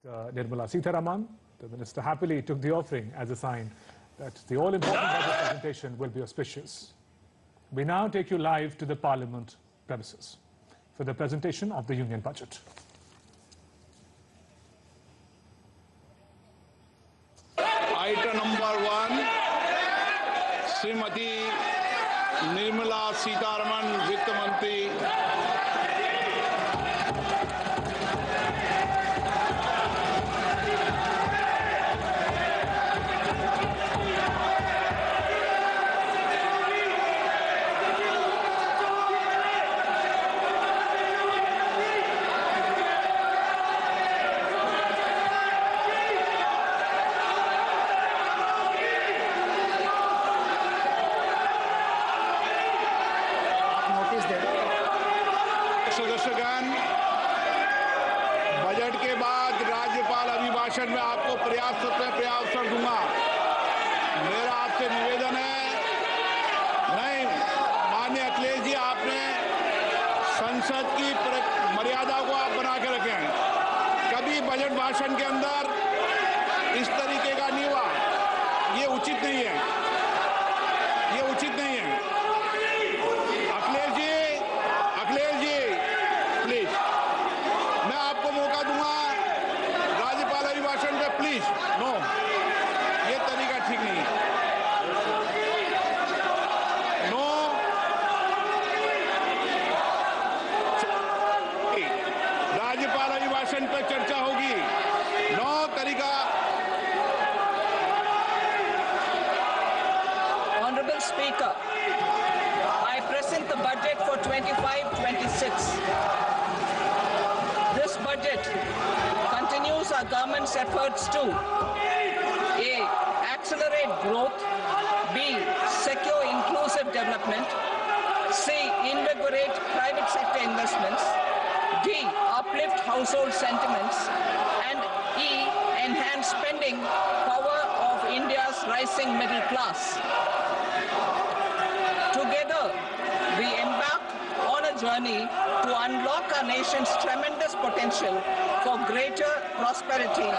Nirmala Sitharaman. The minister happily took the offering as a sign that the all-important budget presentation will be auspicious. We now take you live to the Parliament premises for the presentation of the Union Budget. Item number 1, Srimati Nirmala Sitharaman, Vitt Mantri. सदस्यगण, budget के बाद राज्यपाल अभिभाषण में आपको पर्याप्त अवसर दूंगा। मेरा आपसे निवेदन है, नहीं माननीय अखिलेश जी, आपने संसद की मर्यादा को आप बना के रखें। कभी बजट भाषण के अंदर इस तरीके का नहीं हुआ, ये उचित नहीं है, ये उचित नहीं है। अखिलेश जी प्लीज, मैं आपको मौका दूंगा राज्यपाल अभिभाषण पे, प्लीज। नो, ये तरीका ठीक नहीं है। नो, राज्यपाल अभिभाषण पे चर्चा होगी। नो तरीका। Honorable Speaker, I present the budget for 25-26. This budget continues our government's efforts to A. Accelerate growth, B. Secure inclusive development, C. Invigorate private sector investments, D. Uplift household sentiments, and E. Enhance spending power of India's rising middle class. Together, we embark on a journey to unlock our nation's tremendous potential for greater prosperity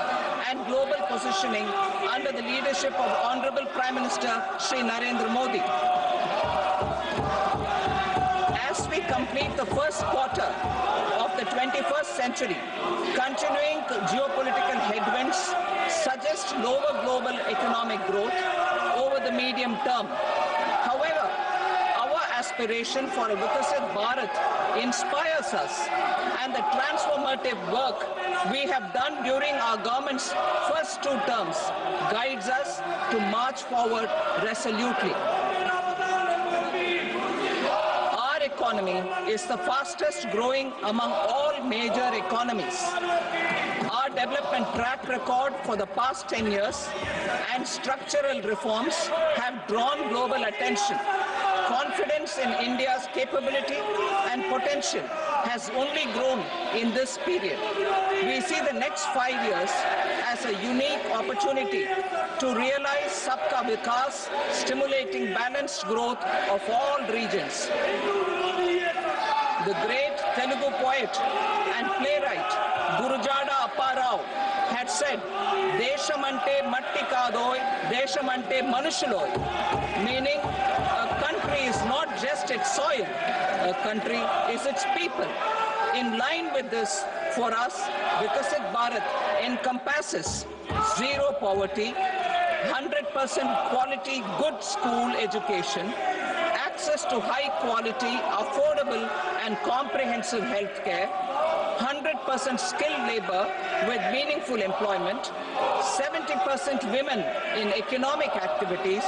and global positioning under the leadership of Honorable Prime Minister Shri Narendra Modi. As we complete the first quarter of the 21st century, continuing geopolitical headwinds suggest lower global economic growth over the medium term. However, aspiration for a Vikasit Bharat inspires us, and the transformative work we have done during our government's first 2 terms guides us to march forward resolutely. Our economy is the fastest growing among all major economies. Our development track record for the past 10 years and structural reforms have drawn global attention. Confidence in India's capability and potential has only grown in this period. We see the next 5 years as a unique opportunity to realize Sabka Vikas, stimulating balanced growth of all regions. The great Telugu poet and playwright Gurujada Apparao had said, "Deshamante matti kadoy, deshamante manushuloy," meaning a country is not just its soil, a country is its people. In line with this, for us, Vikasit Bharat encompasses zero poverty, 100% quality good school education, access to high quality, affordable and comprehensive health care, 100% skilled labor with meaningful employment, 70% women in economic activities,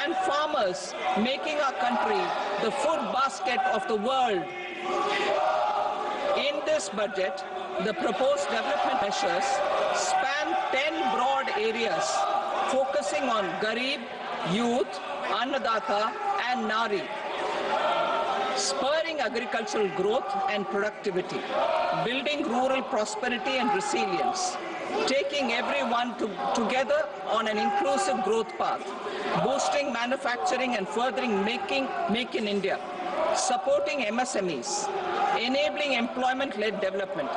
and farmers making our country the food basket of the world. In this budget, the proposed development measures span 10 broad areas, focusing on Garib, youth, Annadata, and Nari, spurring agricultural growth and productivity, building rural prosperity and resilience, taking everyone together on an inclusive growth path, boosting manufacturing and furthering Make in India, supporting MSMEs, enabling employment-led development,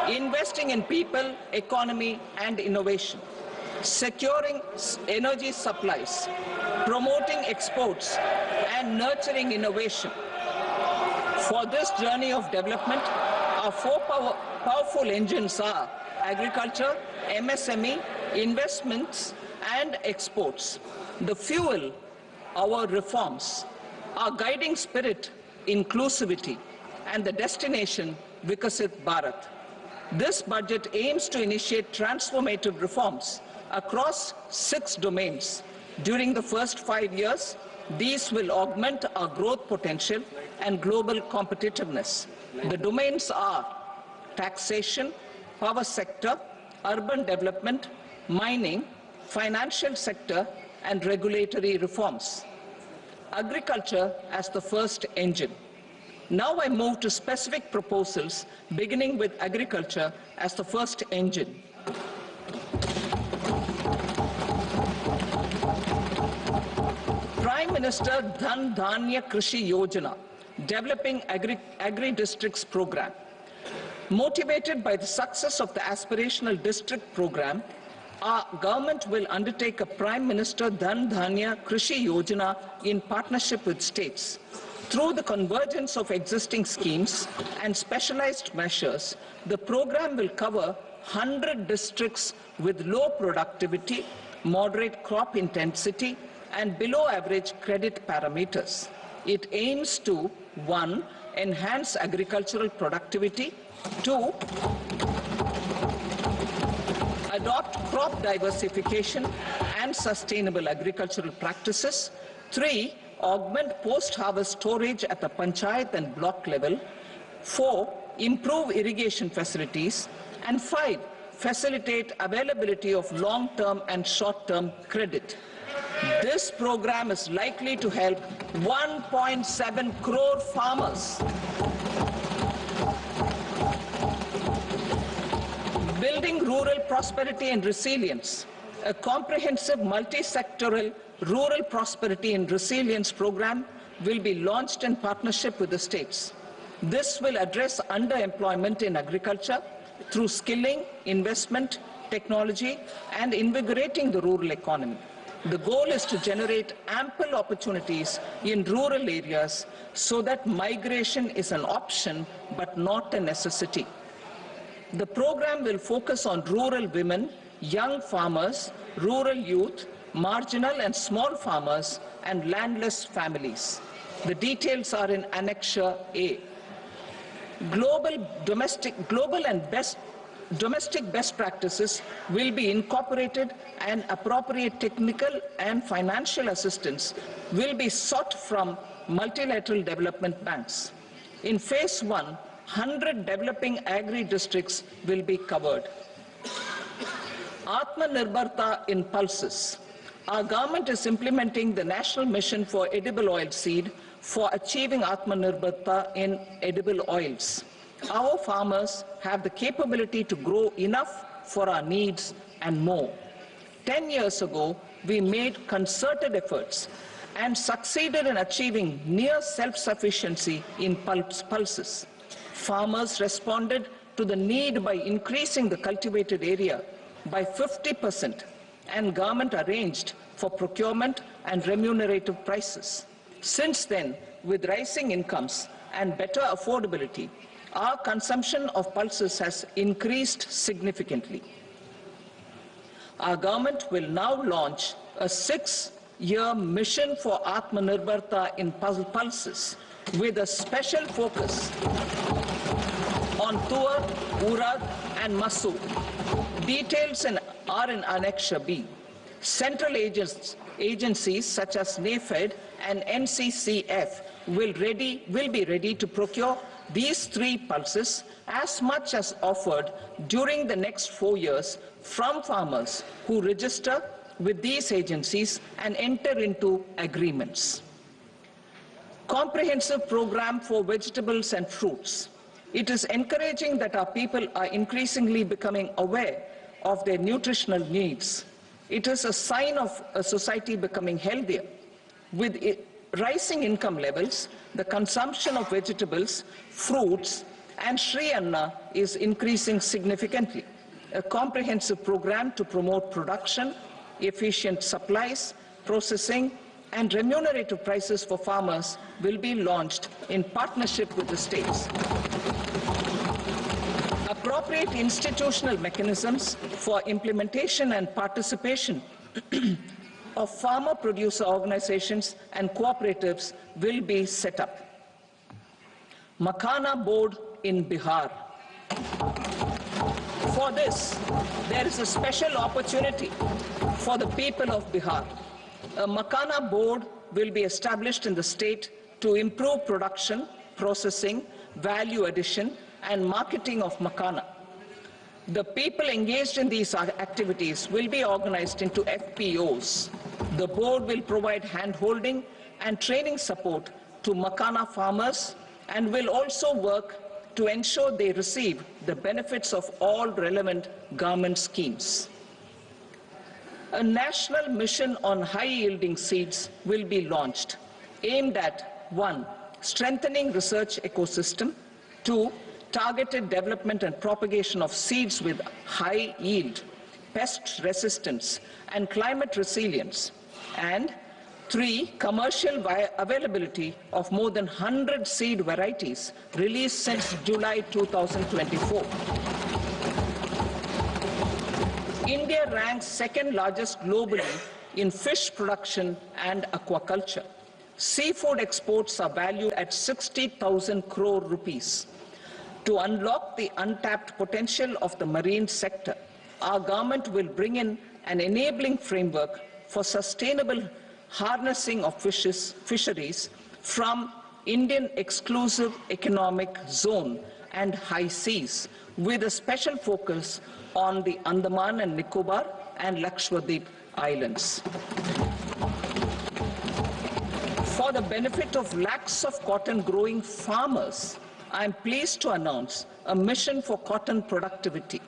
investing in people, economy, and innovation, securing energy supplies, promoting exports, and nurturing innovation. For this journey of development, our four powerful engines are agriculture, MSME, investments, and exports. The fuel, our reforms, our guiding spirit, inclusivity, and the destination, Vikasit Bharat. This budget aims to initiate transformative reforms across 6 domains. During the first 5 years, these will augment our growth potential and global competitiveness. The domains are taxation, power sector, urban development, mining, financial sector, and regulatory reforms. Agriculture as the first engine. Now I move to specific proposals, beginning with agriculture as the first engine. Prime Minister Dhan Dhanya Krishi Yojana, developing agri-districts program. Motivated by the success of the aspirational district program, our government will undertake a Prime Minister Dhan Dhanya Krishi Yojana in partnership with states. Through the convergence of existing schemes and specialized measures, the program will cover 100 districts with low productivity, moderate crop intensity, and below average credit parameters. It aims to 1. Enhance agricultural productivity, 2. Adopt crop diversification and sustainable agricultural practices, 3. Augment post-harvest storage at the panchayat and block level, 4. Improve irrigation facilities, and 5. Facilitate availability of long-term and short-term credit. This program is likely to help 1.7 crore farmers. Building rural prosperity and resilience. A comprehensive multi-sectoral rural prosperity and resilience program will be launched in partnership with the states. This will address underemployment in agriculture through skilling, investment, technology, and invigorating the rural economy. The goal is to generate ample opportunities in rural areas so that migration is an option but not a necessity. The program will focus on rural women, young farmers, rural youth, marginal and small farmers, and landless families. The details are in Annexure A. Domestic best practices will be incorporated, and appropriate technical and financial assistance will be sought from multilateral development banks. In phase 1, 100 developing agri-districts will be covered. Atmanirbharta in pulses. Our government is implementing the National Mission for Edible Oilseed for achieving Atmanirbharta in edible oils. Our farmers have the capability to grow enough for our needs and more. 10 years ago, we made concerted efforts and succeeded in achieving near self-sufficiency in pulses. Farmers responded to the need by increasing the cultivated area by 50%, and government arranged for procurement and remunerative prices. Since then, with rising incomes and better affordability, our consumption of pulses has increased significantly. Our government will now launch a 6-year mission for Atmanirbharta in pulses with a special focus on Tuar, Urad, and Masoor. Details are in Annexure B. Central agencies such as NAFED and NCCF will be ready to procure these 3 pulses as much as offered during the next 4 years from farmers who register with these agencies and enter into agreements. Comprehensive program for vegetables and fruits. It is encouraging that our people are increasingly becoming aware of their nutritional needs. It is a sign of a society becoming healthier. With rising income levels, the consumption of vegetables, fruits, and Shri Anna is increasing significantly. A comprehensive program to promote production, efficient supplies, processing, and remunerative prices for farmers will be launched in partnership with the states. Appropriate institutional mechanisms for implementation and participation of farmer producer organizations and cooperatives will be set up. Makhana Board in Bihar. For this, there is a special opportunity for the people of Bihar. A Makhana Board will be established in the state to improve production, processing, value addition, and marketing of makhana. The people engaged in these activities will be organized into FPOs. The board will provide hand-holding and training support to makhana farmers and will also work to ensure they receive the benefits of all relevant government schemes. A national mission on high-yielding seeds will be launched, aimed at 1. Strengthening research ecosystem, 2. Targeted development and propagation of seeds with high yield, pest resistance, and climate resilience, and 3. Commercial availability of more than 100 seed varieties released since July 2024. India ranks second largest globally in fish production and aquaculture. Seafood exports are valued at 60,000 crore rupees. To unlock the untapped potential of the marine sector, our government will bring in an enabling framework for sustainable harnessing of fisheries from Indian exclusive economic zone and high seas, with a special focus on the Andaman and Nicobar and Lakshadweep Islands. For the benefit of lakhs of cotton growing farmers, I am pleased to announce a mission for cotton productivity.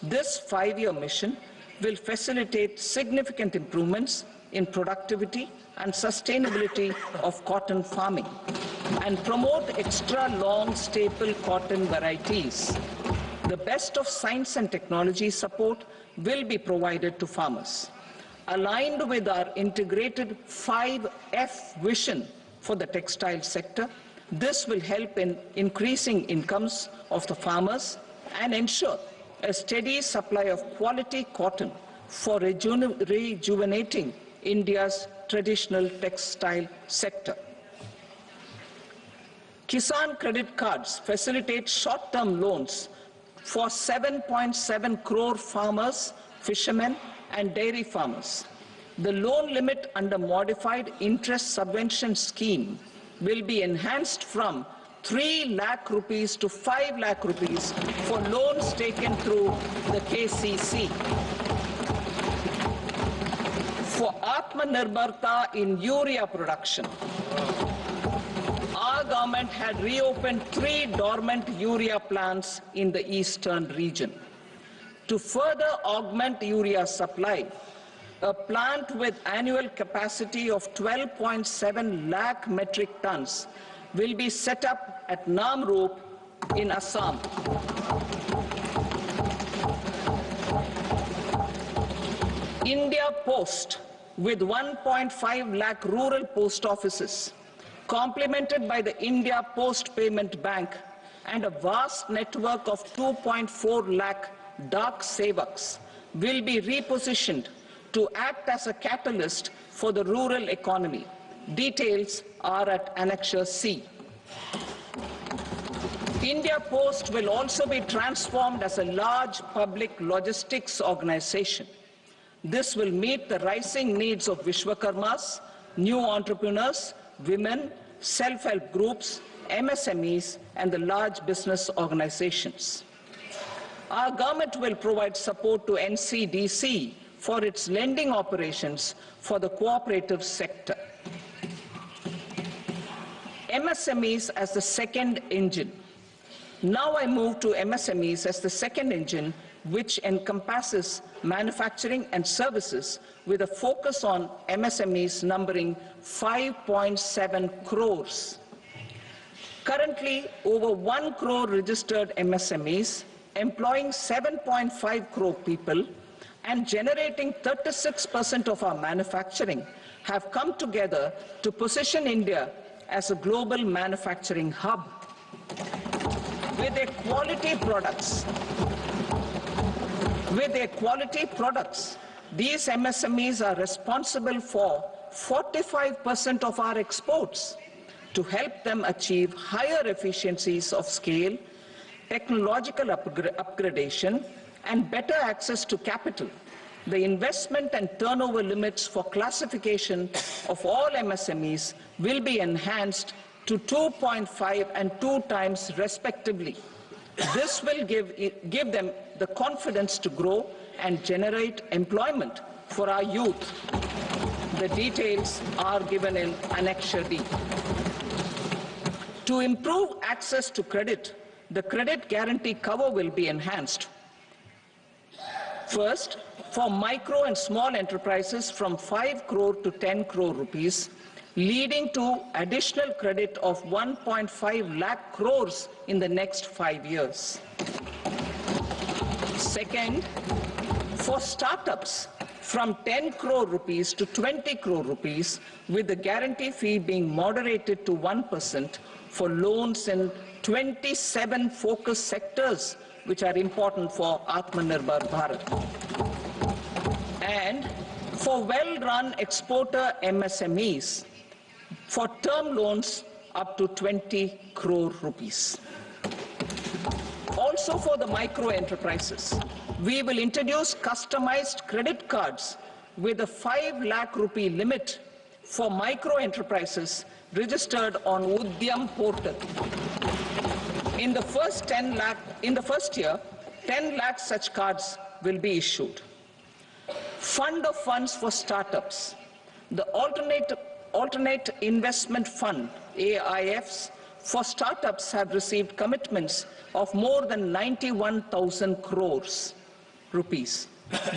This 5-year mission will facilitate significant improvements in productivity and sustainability of cotton farming and promote extra long staple cotton varieties. The best of science and technology support will be provided to farmers. Aligned with our integrated 5F vision for the textile sector, this will help in increasing incomes of the farmers and ensure a steady supply of quality cotton for rejuvenating India's traditional textile sector. Kisan credit cards facilitate short-term loans for 7.7 crore farmers, fishermen, and dairy farmers. The loan limit under modified interest subvention scheme will be enhanced from 3 lakh rupees to 5 lakh rupees for loans taken through the KCC. For Atmanirbharta in urea production, our government had reopened 3 dormant urea plants in the eastern region. To further augment urea supply, a plant with annual capacity of 12.7 lakh metric tons will be set up at Namrup in Assam. India Post, with 1.5 lakh rural post offices, complemented by the India Post Payment Bank and a vast network of 2.4 lakh Dak Sevaks, will be repositioned to act as a catalyst for the rural economy. Details are at Annexure C. India Post will also be transformed as a large public logistics organization. This will meet the rising needs of Vishwakarmas, new entrepreneurs, women, self-help groups, MSMEs, and the large business organizations. Our government will provide support to NCDC for its lending operations for the cooperative sector. MSMEs as the second engine. Now I move to MSMEs as the second engine, which encompasses manufacturing and services with a focus on MSMEs numbering 5.7 crores. Currently, over 1 crore registered MSMEs, employing 7.5 crore people and generating 36% of our manufacturing, have come together to position India as a global manufacturing hub. With their quality products, these MSMEs are responsible for 45% of our exports. To help them achieve higher efficiencies of scale, technological upgradation, and better access to capital, the investment and turnover limits for classification of all MSMEs will be enhanced to 2.5 and 2 times respectively. This will give them the confidence to grow and generate employment for our youth. The details are given in Annexure D. To improve access to credit, the credit guarantee cover will be enhanced. First, for micro and small enterprises from 5 crore to 10 crore rupees, leading to additional credit of 1.5 lakh crores in the next 5 years. Second, for startups from 10 crore rupees to 20 crore rupees, with the guarantee fee being moderated to 1% for loans in 27 focus sectors which are important for Atmanirbhar Bharat. And for well-run exporter MSMEs, for term loans up to 20 crore rupees. Also for the micro enterprises, we will introduce customized credit cards with a 5 lakh rupee limit for micro enterprises registered on Udyam portal. In the first year, 10 lakh such cards will be issued. Fund of funds for startups. The Alternate Investment Fund, AIFs, for startups have received commitments of more than 91,000 crores rupees.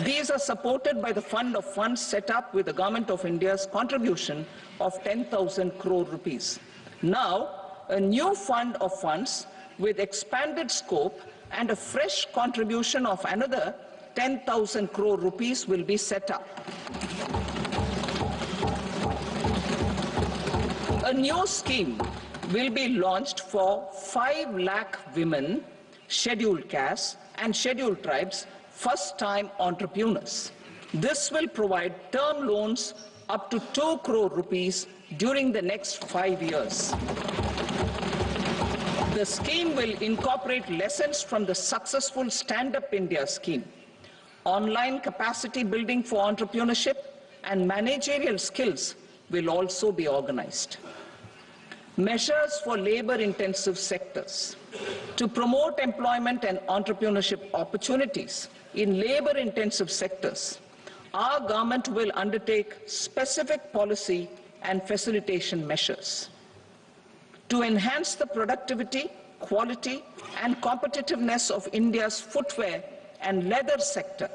These are supported by the fund of funds set up with the Government of India's contribution of 10,000 crore rupees. Now, a new fund of funds with expanded scope and a fresh contribution of another 10,000 crore rupees will be set up. A new scheme will be launched for 5 lakh women, scheduled castes and scheduled tribes, first-time entrepreneurs. This will provide term loans up to 2 crore rupees during the next 5 years. The scheme will incorporate lessons from the successful Stand Up India scheme. Online capacity building for entrepreneurship and managerial skills will also be organized. Measures for labor-intensive sectors. To promote employment and entrepreneurship opportunities in labor-intensive sectors, our government will undertake specific policy and facilitation measures. To enhance the productivity, quality, and competitiveness of India's footwear and leather sector,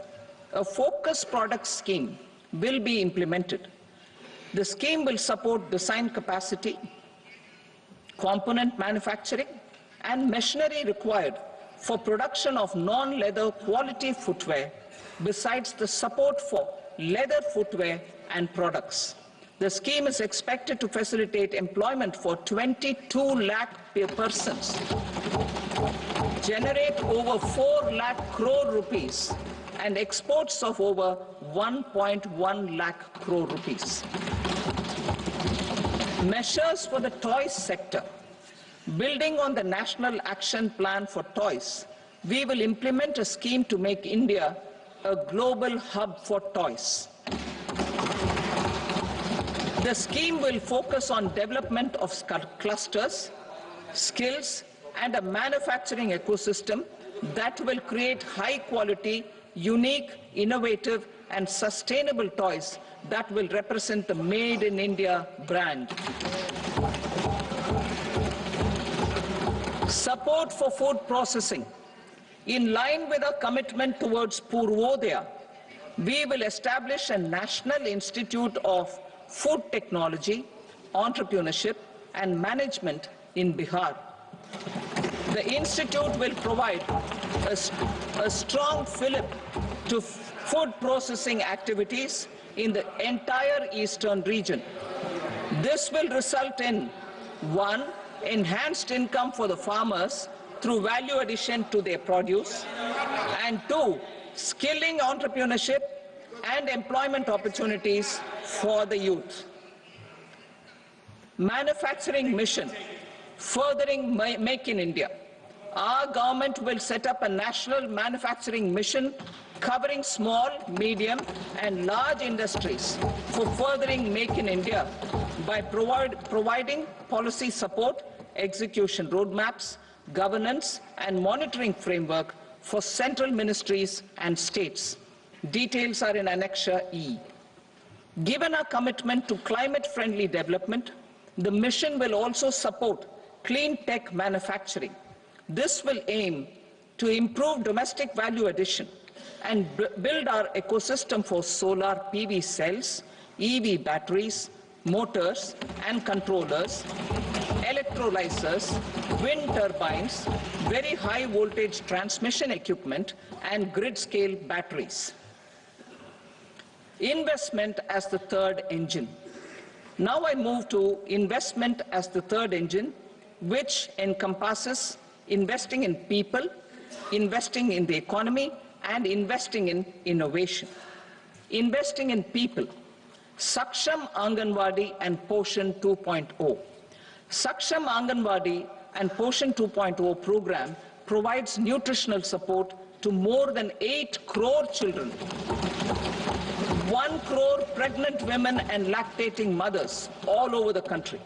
a focus product scheme will be implemented. The scheme will support design capacity, component manufacturing, and machinery required for production of non-leather quality footwear, besides the support for leather footwear and products. The scheme is expected to facilitate employment for 22 lakh persons, generate over 4 lakh crore rupees, and exports of over 1.1 lakh crore rupees. Measures for the toys sector. Building on the National Action Plan for Toys, we will implement a scheme to make India a global hub for toys. The scheme will focus on development of clusters, skills, and a manufacturing ecosystem that will create high-quality, unique, innovative, and sustainable toys that will represent the Made in India brand. Support for food processing. In line with our commitment towards Purvodaya, we will establish a National Institute of Food Technology, Entrepreneurship, and Management in Bihar. The institute will provide a strong fillip to food processing activities in the entire eastern region. This will result in 1. Enhanced income for the farmers through value addition to their produce, and 2. Skilling entrepreneurship and employment opportunities for the youth. Manufacturing mission, furthering Make in India. Our government will set up a national manufacturing mission covering small, medium and large industries for furthering Make in India by providing policy support, execution roadmaps, governance and monitoring framework for central ministries and states. Details are in Annexure E. Given our commitment to climate-friendly development, the mission will also support clean tech manufacturing. This will aim to improve domestic value addition and build our ecosystem for solar PV cells, EV batteries, motors and controllers, electrolyzers, wind turbines, very high voltage transmission equipment and grid-scale batteries. Investment as the third engine. Now I move to investment as the third engine, which encompasses investing in people, investing in the economy, and investing in innovation. Investing in people. Saksham Anganwadi and Poshan 2.0. Saksham Anganwadi and Poshan 2.0 program provides nutritional support to more than 8 crore children, 1 crore pregnant women and lactating mothers all over the country,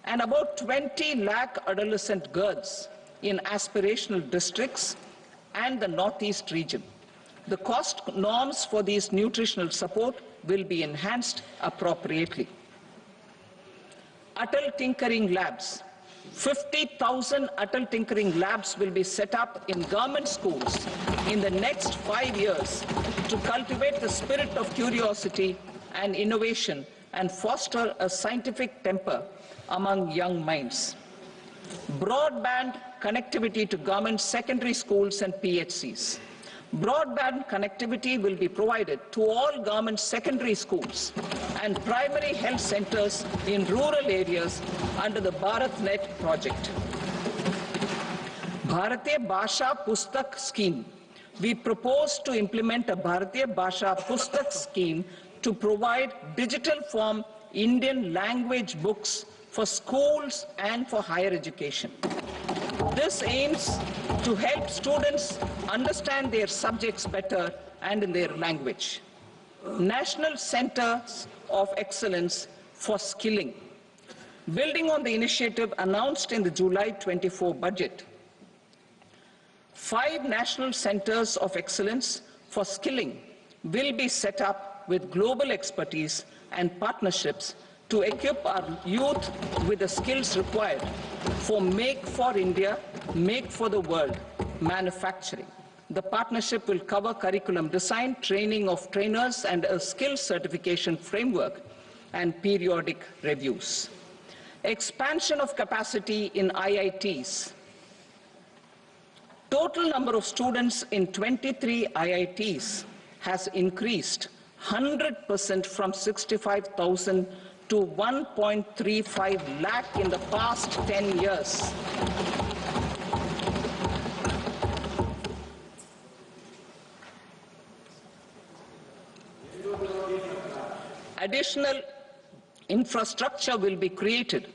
and about 20 lakh adolescent girls in aspirational districts and the Northeast region. The cost norms for these nutritional support will be enhanced appropriately. Atal Tinkering Labs. 50,000 Atal Tinkering Labs will be set up in government schools in the next 5 years to cultivate the spirit of curiosity and innovation and foster a scientific temper among young minds. Broadband connectivity to government secondary schools and PHCs. Broadband connectivity will be provided to all government secondary schools and primary health centers in rural areas under the BharatNet project. Bharatiya Bhasha Pustak Scheme. We propose to implement a Bharatiya Bhasha Pustak scheme to provide digital form Indian language books for schools and for higher education. This aims to help students understand their subjects better and in their language. National Centers of Excellence for Skilling. Building on the initiative announced in the July 24 budget, 5 National Centers of Excellence for Skilling will be set up with global expertise and partnerships to equip our youth with the skills required for Make for India, Make for the World manufacturing. The partnership will cover curriculum design, training of trainers, and a skills certification framework and periodic reviews. Expansion of capacity in IITs. Total number of students in 23 IITs has increased 100% from 65,000 to 1.35 lakh in the past 10 years. Additional infrastructure will be created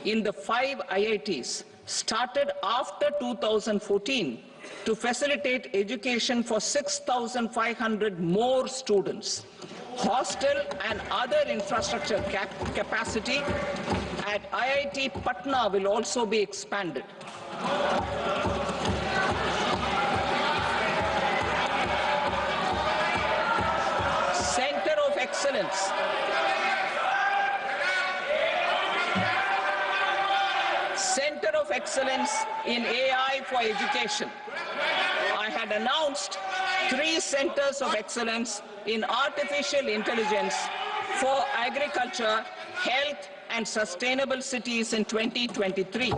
in the 5 IITs started after 2014 to facilitate education for 6,500 more students. Hostel and other infrastructure capacity at IIT Patna will also be expanded. Center of Excellence. Center of Excellence in AI for Education. I had announced 3 centers of excellence in artificial intelligence for agriculture, health, and Sustainable Cities in 2023.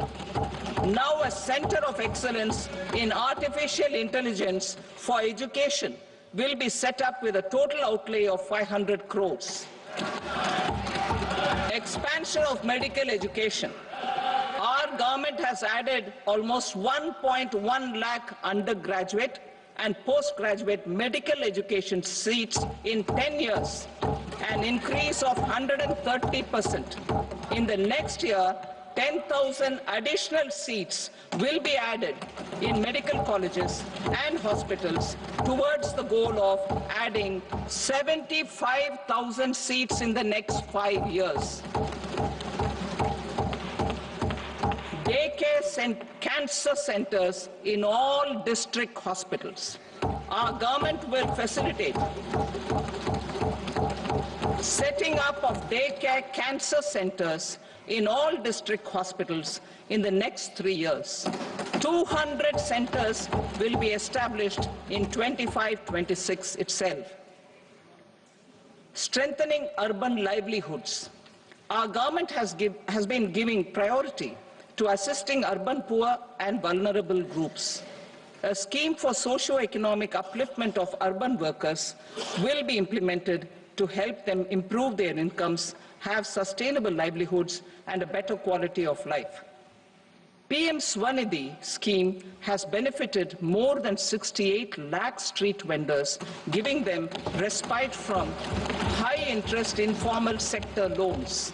Now a center of excellence in artificial intelligence for education will be set up with a total outlay of 500 crores. Expansion of medical education. Our government has added almost 1.1 lakh undergraduate and postgraduate medical education seats in 10 years, an increase of 130%. In the next year, 10,000 additional seats will be added in medical colleges and hospitals towards the goal of adding 75,000 seats in the next 5 years. Daycare and cancer centers in all district hospitals. Our government will facilitate setting up of daycare cancer centers in all district hospitals in the next 3 years. 200 centers will be established in 25-26 itself. Strengthening urban livelihoods. Our government has been giving priority to assisting urban poor and vulnerable groups. A scheme for socio-economic upliftment of urban workers will be implemented to help them improve their incomes, have sustainable livelihoods, and a better quality of life. PM Swanidhi scheme has benefited more than 68 lakh street vendors, giving them respite from high-interest informal sector loans.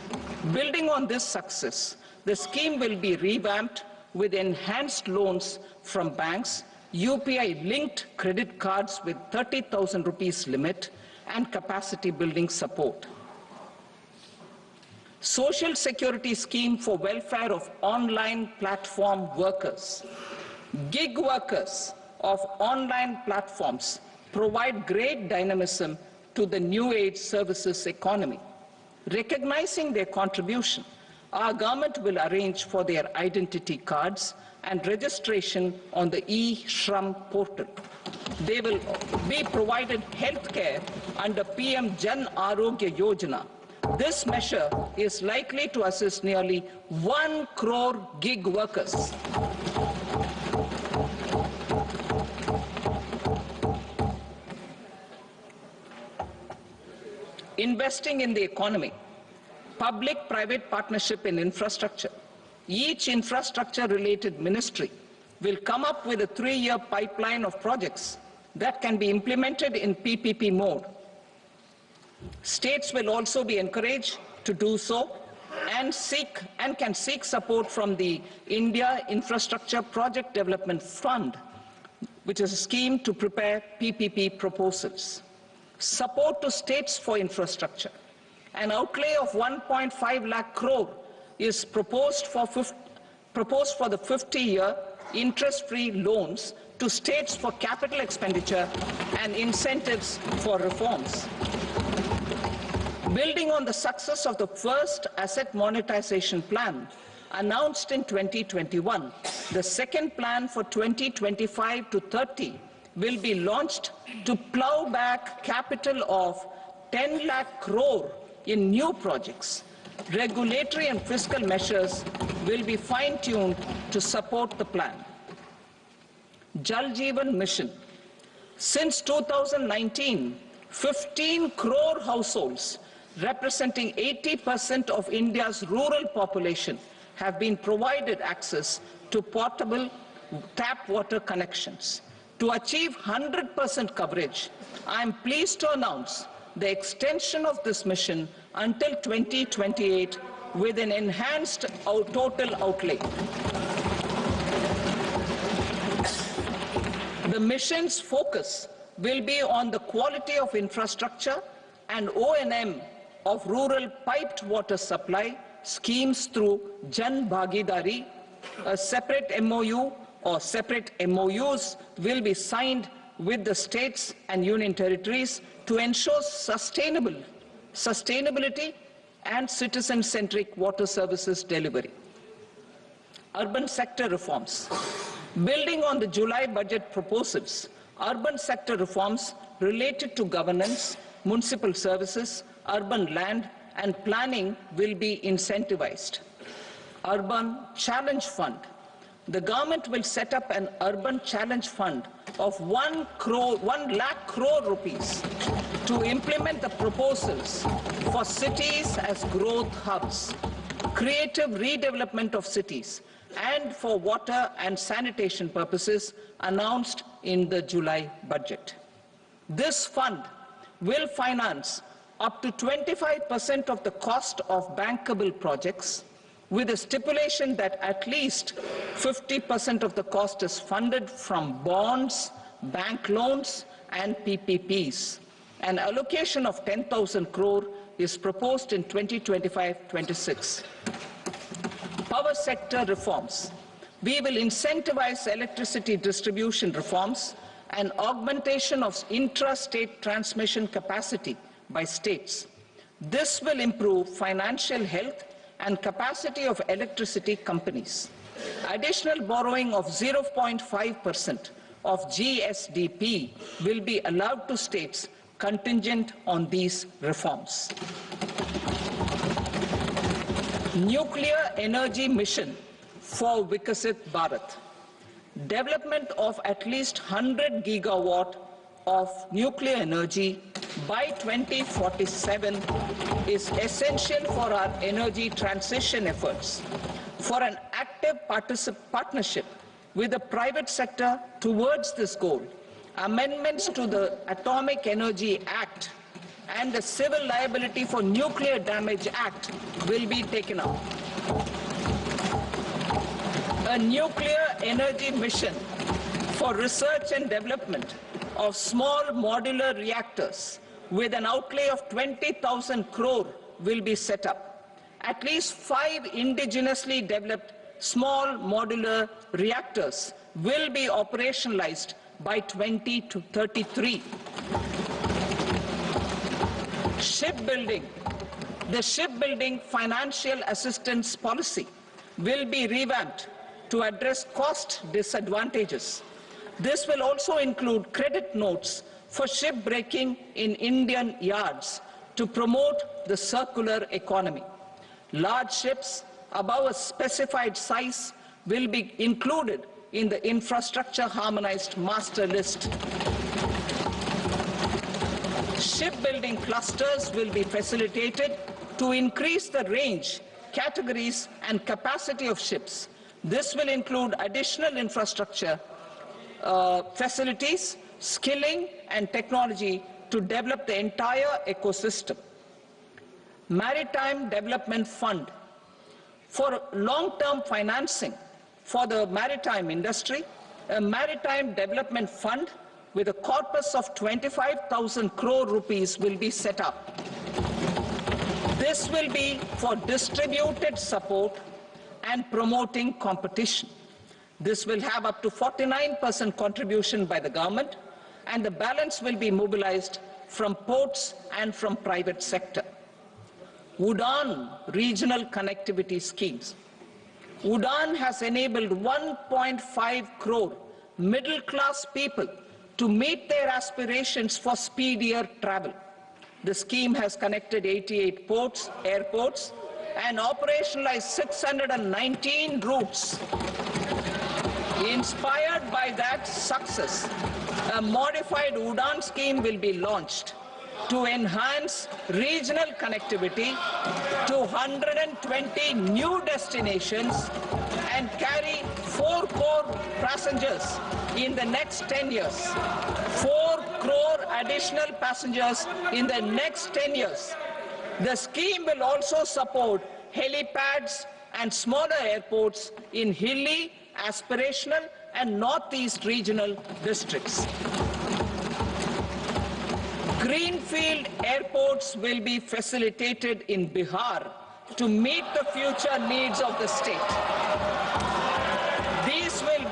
Building on this success, the scheme will be revamped with enhanced loans from banks, UPI-linked credit cards with 30,000 rupees limit, and capacity building support. Social Security Scheme for welfare of online platform workers. Gig workers of online platforms provide great dynamism to the new age services economy. Recognizing their contribution, our government will arrange for their identity cards and registration on the e-Shram portal. They will be provided health care under PM Jan Arogya Yojana. This measure is likely to assist nearly 1 crore gig workers. Investing in the economy. Public-private partnership in infrastructure. Each infrastructure-related ministry will come up with a 3-year pipeline of projects that can be implemented in PPP mode. States will also be encouraged to do so and can seek support from the India Infrastructure Project Development Fund, which is a scheme to prepare PPP proposals. Support to states for infrastructure. An outlay of 1.5 lakh crore is proposed for the 50-year interest-free loans to states for capital expenditure and incentives for reforms. Building on the success of the first asset monetization plan announced in 2021, the second plan for 2025 to 30 will be launched to plow back capital of 10 lakh crore in new projects. Regulatory and fiscal measures will be fine-tuned to support the plan. Jal Jeevan Mission. Since 2019, 15 crore households representing 80% of India's rural population have been provided access to portable tap water connections. To achieve 100% coverage, I am pleased to announce the extension of this mission until 2028 with an enhanced total outlay. The mission's focus will be on the quality of infrastructure and O&M of rural piped water supply schemes through Jan Bhagidari. A separate MOU or separate MOUs will be signed with the states and union territories to ensure sustainability and citizen-centric water services delivery. Urban sector reforms. Building on the July budget proposals, urban sector reforms related to governance, municipal services, urban land and planning will be incentivized. Urban Challenge Fund. The government will set up an Urban Challenge Fund of 1 lakh crore rupees to implement the proposals for cities as growth hubs, creative redevelopment of cities, and for water and sanitation purposes announced in the July budget. This fund will finance up to 25% of the cost of bankable projects, with a stipulation that at least 50% of the cost is funded from bonds, bank loans, and PPPs. An allocation of 10,000 crore is proposed in 2025-26. Power sector reforms. We will incentivize electricity distribution reforms and augmentation of intra-state transmission capacity by states. This will improve financial health and capacity of electricity companies. Additional borrowing of 0.5% of GSDP will be allowed to states contingent on these reforms. Nuclear energy mission for Vikasit Bharat. Development of at least 100 gigawatt of nuclear energy by 2047 is essential for our energy transition efforts. For an active partnership with the private sector towards this goal, amendments to the Atomic Energy Act and the Civil Liability for Nuclear Damage Act will be taken up. A nuclear energy mission for research and development of small modular reactors with an outlay of 20,000 crore will be set up. At least 5 indigenously developed small modular reactors will be operationalized by 2033. Shipbuilding. The shipbuilding financial assistance policy will be revamped to address cost disadvantages. This will also include credit notes for shipbreaking in Indian yards to promote the circular economy. Large ships above a specified size will be included in the infrastructure harmonized master list. Shipbuilding clusters will be facilitated to increase the range, categories, and capacity of ships. This will include additional infrastructure, facilities, skilling, and technology to develop the entire ecosystem. Maritime Development Fund. For long-term financing for the maritime industry, a Maritime Development Fund with a corpus of 25,000 crore rupees will be set up. This will be for distributed support and promoting competition. This will have up to 49% contribution by the government, and the balance will be mobilized from ports and from private sector. UDAN regional connectivity schemes. UDAN has enabled 1.5 crore middle-class people to meet their aspirations for speedier travel. The scheme has connected 88 ports, airports, and operationalized 619 routes. Inspired by that success, a modified UDAN scheme will be launched to enhance regional connectivity to 120 new destinations and carry 4 crore passengers in the next 10 years. 4 crore additional passengers in the next 10 years. The scheme will also support helipads and smaller airports in hilly, aspirational, and northeast regional districts. Greenfield airports will be facilitated in Bihar to meet the future needs of the state. These will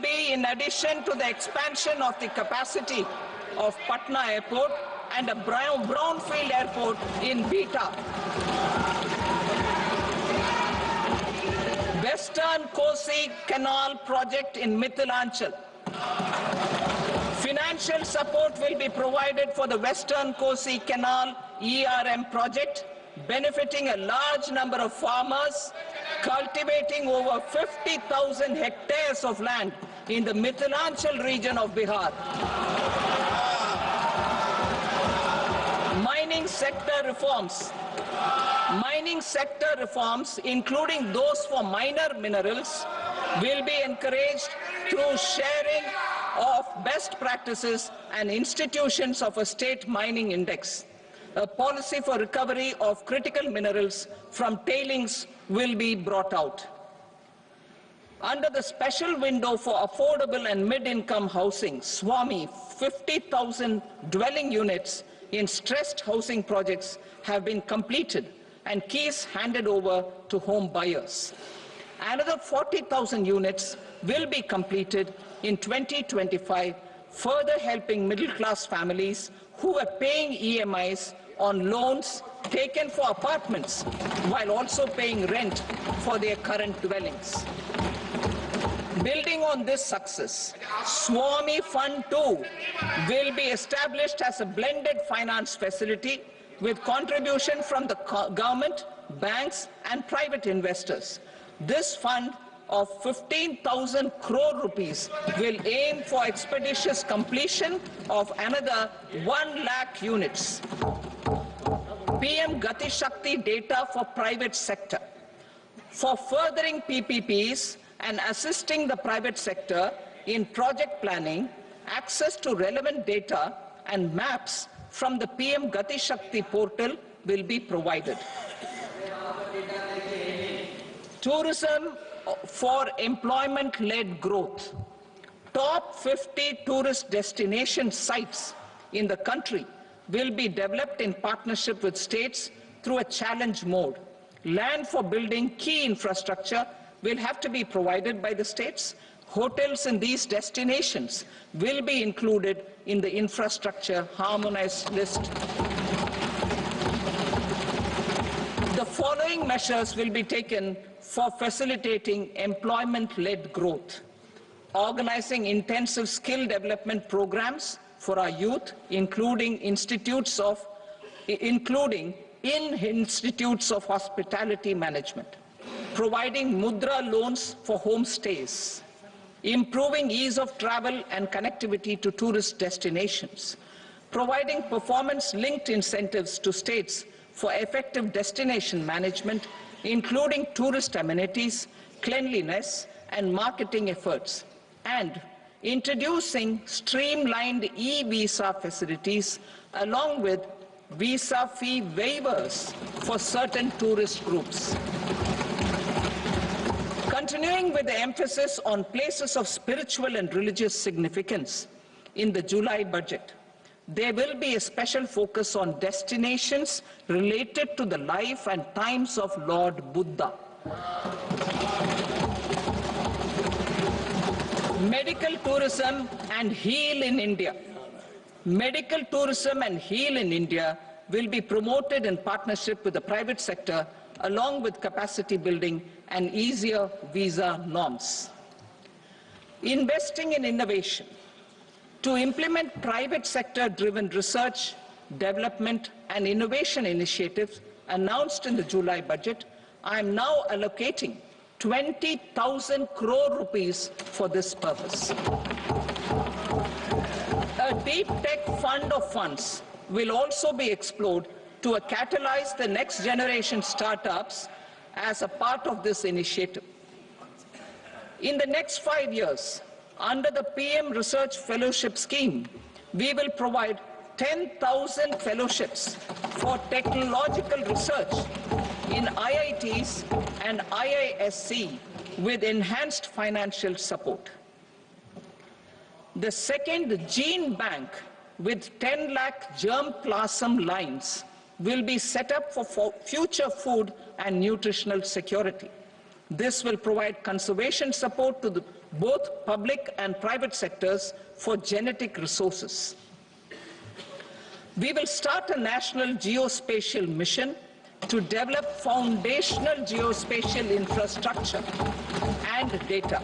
be in addition to the expansion of the capacity of Patna Airport and a brownfield airport in Beta. Western Kosi Canal project in Mithilanchal. Financial support will be provided for the Western Kosi Canal ERM project, benefiting a large number of farmers, cultivating over 50,000 hectares of land in the Mithilanchal region of Bihar. Mining sector reforms. Mining sector reforms, including those for minor minerals, will be encouraged through sharing of best practices and institutions of a state mining index. A policy for recovery of critical minerals from tailings will be brought out. Under the special window for affordable and mid-income housing, SWAMI, 50,000 dwelling units in stressed housing projects have been completed and keys handed over to home buyers. Another 40,000 units will be completed in 2025, further helping middle-class families who are paying EMIs on loans taken for apartments while also paying rent for their current dwellings. Building on this success, SWAMI Fund 2 will be established as a blended finance facility with contribution from the government, banks and private investors. This fund of 15,000 crore rupees will aim for expeditious completion of another 1 lakh units. PM Gati Shakti data for private sector. For furthering PPPs and assisting the private sector in project planning, access to relevant data and maps from the PM Gati Shakti portal will be provided. Tourism for employment-led growth. Top 50 tourist destination sites in the country will be developed in partnership with states through a challenge mode. Land for building key infrastructure will have to be provided by the states. Hotels in these destinations will be included in the infrastructure harmonized list. The following measures will be taken for facilitating employment-led growth. Organizing intensive skill development programs for our youth, including in institutes of hospitality management. Providing mudra loans for homestays. Improving ease of travel and connectivity to tourist destinations. Providing performance-linked incentives to states for effective destination management, including tourist amenities, cleanliness, and marketing efforts. And introducing streamlined e-visa facilities along with visa fee waivers for certain tourist groups. Continuing with the emphasis on places of spiritual and religious significance in the July budget, there will be a special focus on destinations related to the life and times of Lord Buddha. Medical tourism and heal in India. Medical tourism and heal in India will be promoted in partnership with the private sector along with capacity building and easier visa norms. Investing in innovation. To implement private sector-driven research, development and innovation initiatives announced in the July budget, I am now allocating 20,000 crore rupees for this purpose. A deep tech fund of funds will also be explored to catalyze the next generation startups as a part of this initiative. In the next 5 years, under the PM Research Fellowship Scheme, we will provide 10,000 fellowships for technological research in IITs and IISc with enhanced financial support. The second gene bank with 10 lakh germplasm lines will be set up for future food and nutritional security. This will provide conservation support to both public and private sectors for genetic resources. We will start a national geospatial mission to develop foundational geospatial infrastructure and data.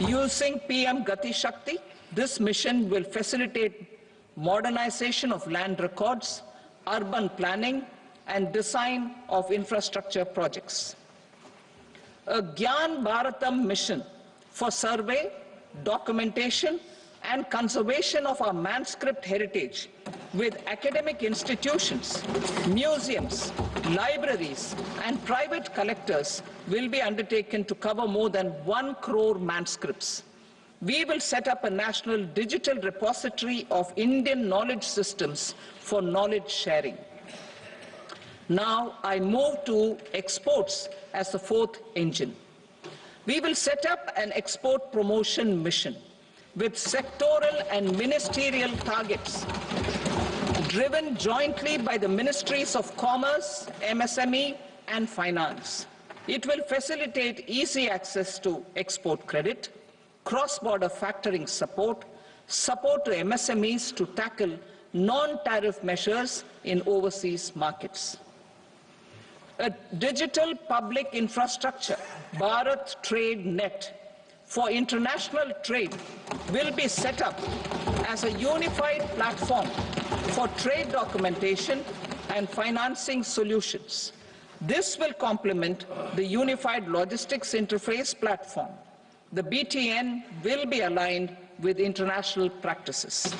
Using PM Gati Shakti, this mission will facilitate modernization of land records, urban planning, and design of infrastructure projects. A Gyan Bharatam mission for survey, documentation, and conservation of our manuscript heritage with academic institutions, museums, libraries, and private collectors will be undertaken to cover more than 1 crore manuscripts. We will set up a national digital repository of Indian knowledge systems for knowledge sharing. Now I move to exports as the fourth engine. We will set up an export promotion mission with sectoral and ministerial targets driven jointly by the Ministries of Commerce, MSME, and Finance. It will facilitate easy access to export credit, cross-border factoring support, support to MSMEs to tackle non-tariff measures in overseas markets. A digital public infrastructure, Bharat Trade Net, for international trade will be set up as a unified platform for trade documentation and financing solutions. This will complement the Unified Logistics Interface platform. The BTN will be aligned with international practices.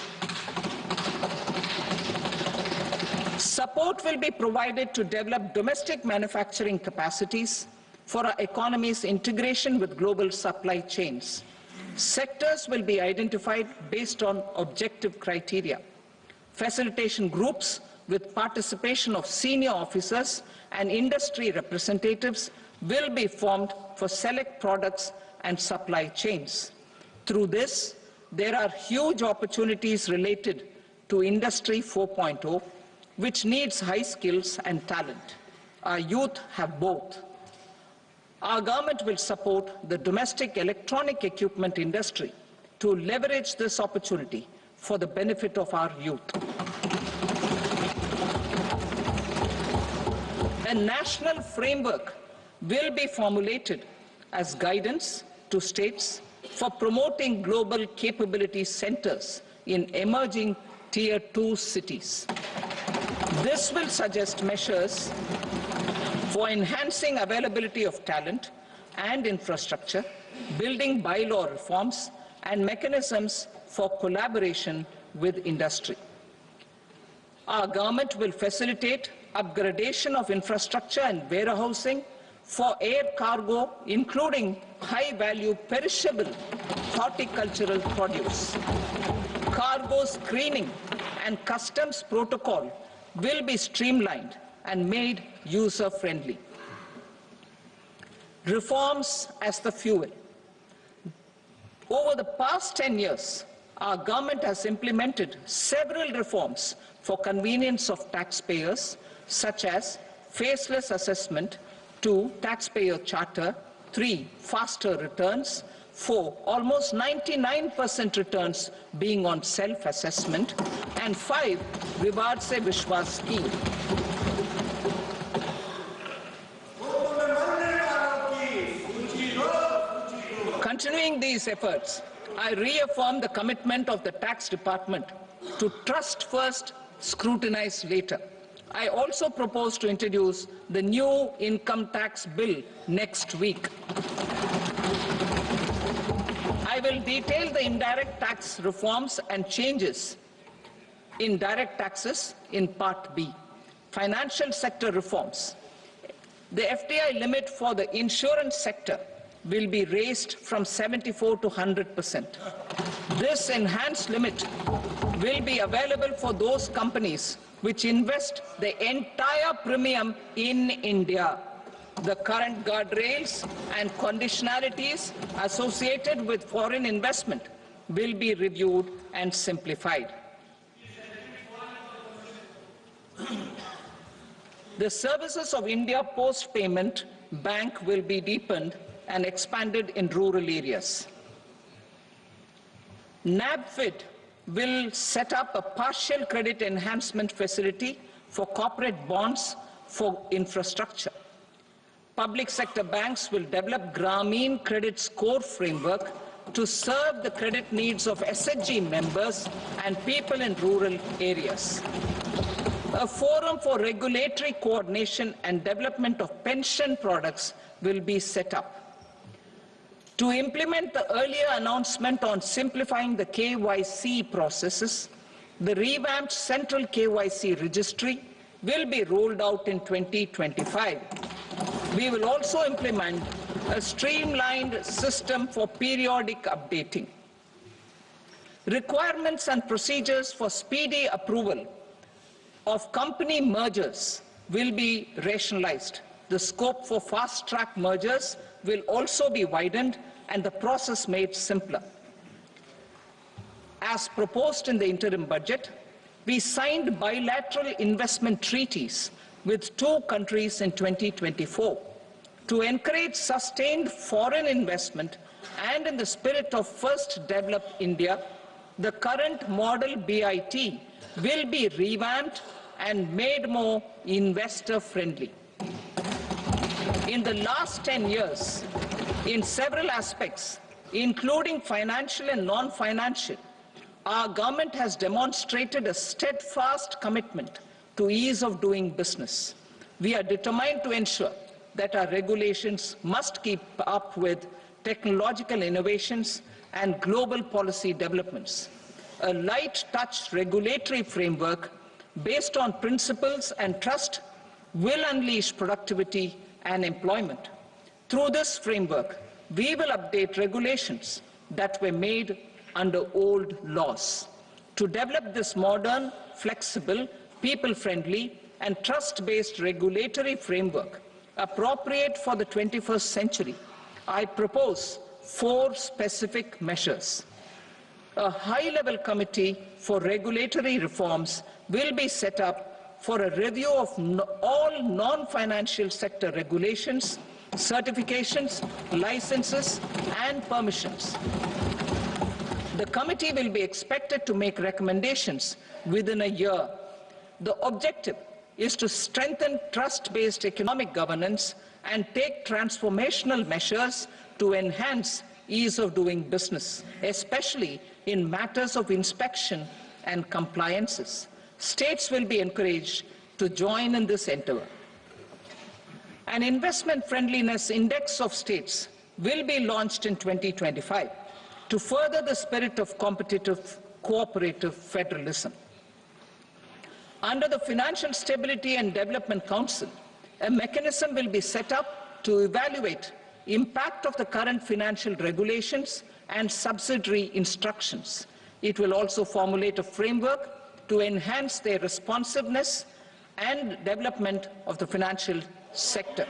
Support will be provided to develop domestic manufacturing capacities for our economy's integration with global supply chains. Sectors will be identified based on objective criteria. Facilitation groups with participation of senior officers and industry representatives will be formed for select products and supply chains. Through this, there are huge opportunities related to Industry 4.0, which needs high skills and talent. Our youth have both. Our government will support the domestic electronic equipment industry to leverage this opportunity for the benefit of our youth. A national framework will be formulated as guidance to states for promoting global capability centers in emerging Tier 2 cities. This will suggest measures for enhancing availability of talent and infrastructure, building bylaw reforms, and mechanisms for collaboration with industry. Our government will facilitate upgradation of infrastructure and warehousing for air cargo, including high-value perishable horticultural produce. Cargo screening and customs protocol will be streamlined and made user-friendly. Reforms as the fuel. Over the past 10 years, our government has implemented several reforms for convenience of taxpayers, such as faceless assessment, 2, taxpayer charter, 3, faster returns, 4, almost 99% returns being on self-assessment, and 5, Vivad Se Vishwas scheme. Continuing these efforts, I reaffirm the commitment of the Tax Department to trust first, scrutinize later. I also propose to introduce the new income tax bill next week. I will detail the indirect tax reforms and changes in direct taxes in Part B. Financial sector reforms. The FDI limit for the insurance sector will be raised from 74 to 100%. This enhanced limit will be available for those companies which invest the entire premium in India. The current guardrails and conditionalities associated with foreign investment will be reviewed and simplified. The services of India Post Payment Bank will be deepened and expanded in rural areas. NABFID will set up a partial credit enhancement facility for corporate bonds for infrastructure. Public sector banks will develop Grameen Credit Score Framework to serve the credit needs of SHG members and people in rural areas. A forum for regulatory coordination and development of pension products will be set up. To implement the earlier announcement on simplifying the KYC processes, the revamped Central KYC Registry will be rolled out in 2025. We will also implement a streamlined system for periodic updating. Requirements and procedures for speedy approval of company mergers will be rationalized. The scope for fast-track mergers will also be widened and the process made simpler. As proposed in the interim budget, we signed bilateral investment treaties with 2 countries in 2024 to encourage sustained foreign investment, and in the spirit of First Develop India, the current model BIT will be revamped and made more investor-friendly. In the last 10 years, in several aspects, including financial and non-financial, our government has demonstrated a steadfast commitment to ease of doing business. We are determined to ensure that our regulations must keep up with technological innovations and global policy developments. A light-touch regulatory framework based on principles and trust will unleash productivity and employment. Through this framework, we will update regulations that were made under old laws. To develop this modern, flexible, people-friendly, and trust-based regulatory framework appropriate for the 21st century, I propose 4 specific measures. A high-level committee for regulatory reforms will be set up for a review of all non-financial sector regulations, certifications, licenses, and permissions. The committee will be expected to make recommendations within a year. The objective is to strengthen trust-based economic governance and take transformational measures to enhance ease of doing business, especially in matters of inspection and compliances. States will be encouraged to join in this endeavor. An investment friendliness index of states will be launched in 2025 to further the spirit of competitive, cooperative federalism. Under the Financial Stability and Development Council, a mechanism will be set up to evaluate impact of the current financial regulations and subsidiary instructions. It will also formulate a framework to enhance their responsiveness and development of the financial sector.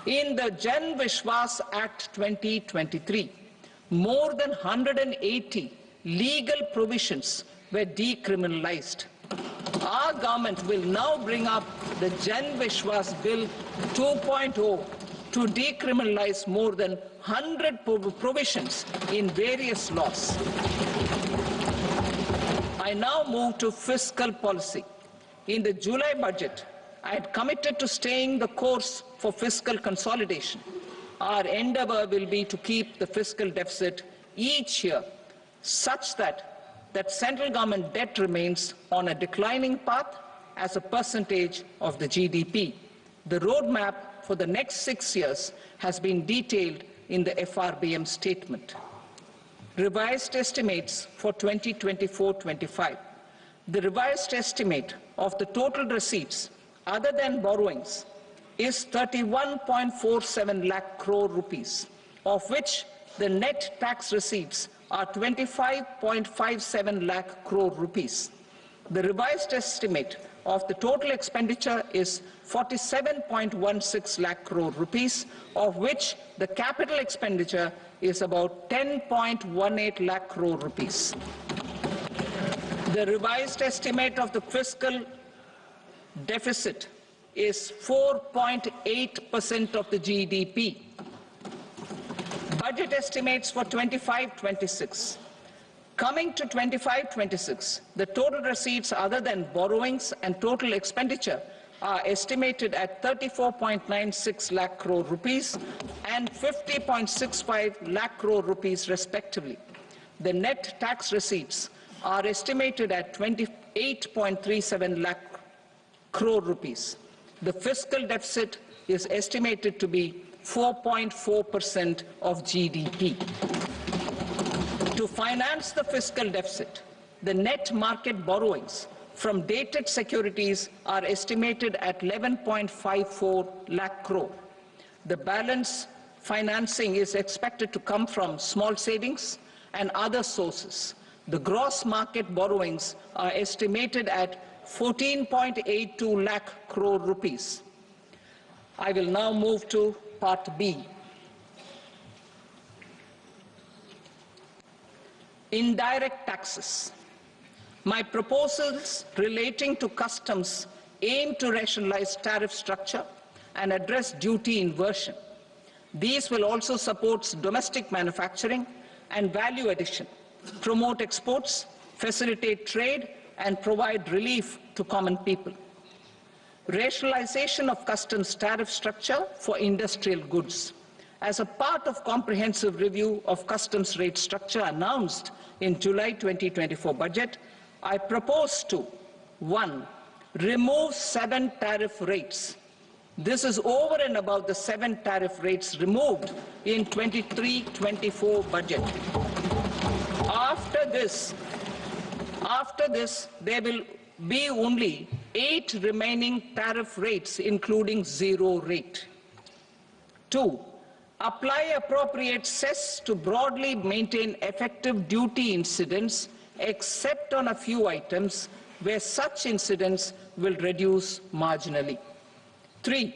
In the Jan Vishwas Act 2023, more than 180 legal provisions were decriminalized. Our government will now bring up the Jan Vishwas Bill 2.0 to decriminalize more than 100 provisions in various laws. I now move to fiscal policy. In the July budget, I had committed to staying the course for fiscal consolidation. Our endeavor will be to keep the fiscal deficit each year such that central government debt remains on a declining path as a percentage of the GDP. The roadmap for the next 6 years has been detailed in the FRBM statement. Revised estimates for 2024-25. The revised estimate of the total receipts other than borrowings is 31.47 lakh crore rupees, of which the net tax receipts are 25.57 lakh crore rupees. The revised estimate of the total expenditure is 47.16 lakh crore rupees, of which the capital expenditure is about 10.18 lakh crore rupees. The revised estimate of the fiscal deficit is 4.8% of the GDP. Budget estimates for 25-26. Coming to 25-26, the total receipts other than borrowings and total expenditure are estimated at 34.96 lakh crore rupees and 50.65 lakh crore rupees respectively. The net tax receipts are estimated at 28.37 lakh crore rupees. The fiscal deficit is estimated to be 4.4% of GDP. To finance the fiscal deficit, the net market borrowings from dated securities are estimated at 11.54 lakh crore. The balance financing is expected to come from small savings and other sources. The gross market borrowings are estimated at 14.82 lakh crore rupees. I will now move to Part B. Indirect taxes. My proposals relating to customs aim to rationalize tariff structure and address duty inversion. These will also support domestic manufacturing and value addition, promote exports, facilitate trade, and provide relief to common people. Rationalization of customs tariff structure for industrial goods. As a part of comprehensive review of customs rate structure announced in July 2024 budget, I propose to 1. Remove 7 tariff rates. This is over and above the 7 tariff rates removed in 23-24 budget. After this, there will be only 8 remaining tariff rates, including 0 rate. 2. Apply appropriate cess to broadly maintain effective duty incidence, except on a few items where such incidence will reduce marginally. 3.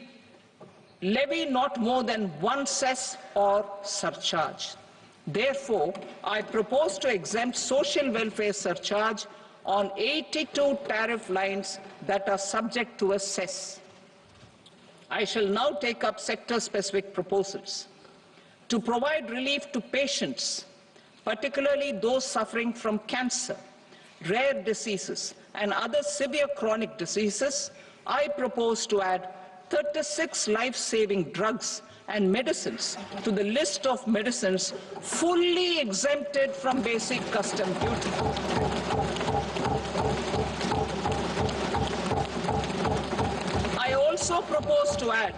Levy not more than 1 cess or surcharge. Therefore, I propose to exempt social welfare surcharge on 82 tariff lines that are subject to a cess. I shall now take up sector-specific proposals. To provide relief to patients, particularly those suffering from cancer, rare diseases, and other severe chronic diseases, I propose to add 36 life-saving drugs and medicines to the list of medicines fully exempted from basic custom duty. I also propose to add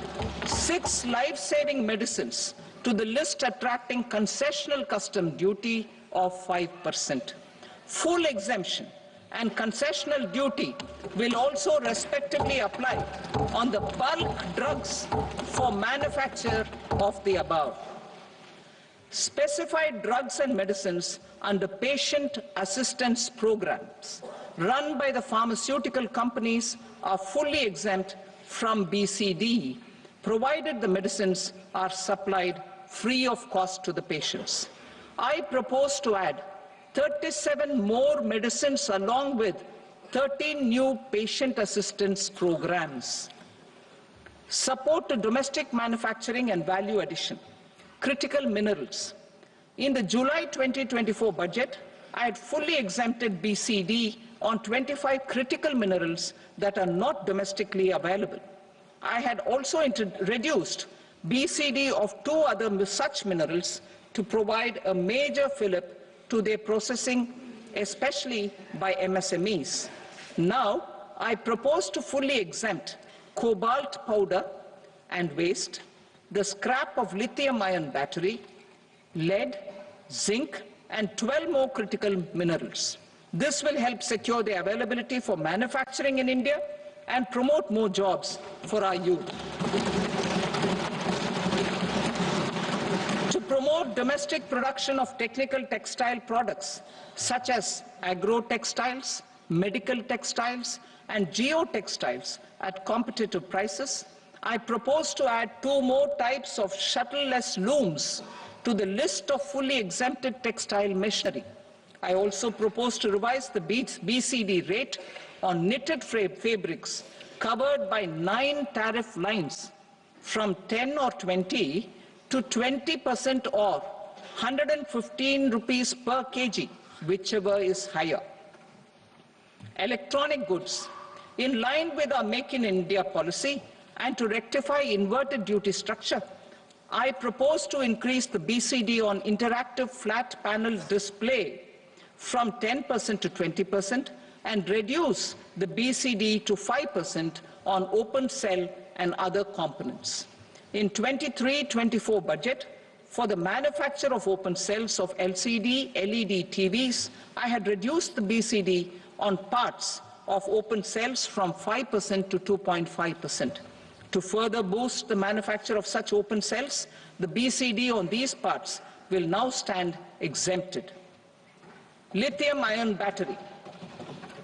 6 life-saving medicines to the list attracting concessional custom duty of 5%. Full exemption and concessional duty will also respectively apply on the bulk drugs for manufacture of the above. Specified drugs and medicines under patient assistance programs run by the pharmaceutical companies are fully exempt from BCD, provided the medicines are supplied free of cost to the patients. I propose to add 37 more medicines along with 13 new patient assistance programs. Support to domestic manufacturing and value addition. Critical minerals. In the July 2024 budget, I had fully exempted BCD on 25 critical minerals that are not domestically available. I had also reduced BCD of 2 other such minerals to provide a major fillip to their processing, especially by MSMEs. Now, I propose to fully exempt cobalt powder and waste, the scrap of lithium-ion battery, lead, zinc, and 12 more critical minerals. This will help secure the availability for manufacturing in India and promote more jobs for our youth. To promote domestic production of technical textile products such as agro-textiles, medical textiles, and geotextiles at competitive prices, I propose to add 2 more types of shuttle-less looms to the list of fully exempted textile machinery. I also propose to revise the BCD rate on knitted fabrics covered by 9 tariff lines from 10 or 20 to 20% or 115 rupees per kg whichever is higher. Electronic goods. In line with our Make in India policy and to rectify inverted duty structure, I propose to increase the BCD on interactive flat panel display from 10% to 20% and reduce the BCD to 5% on open cell and other components. In 23-24 budget, for the manufacture of open cells of LCD, LED TVs, I had reduced the BCD on parts of open cells from 5% to 2.5%. To further boost the manufacture of such open cells, the BCD on these parts will now stand exempted. Lithium-ion battery.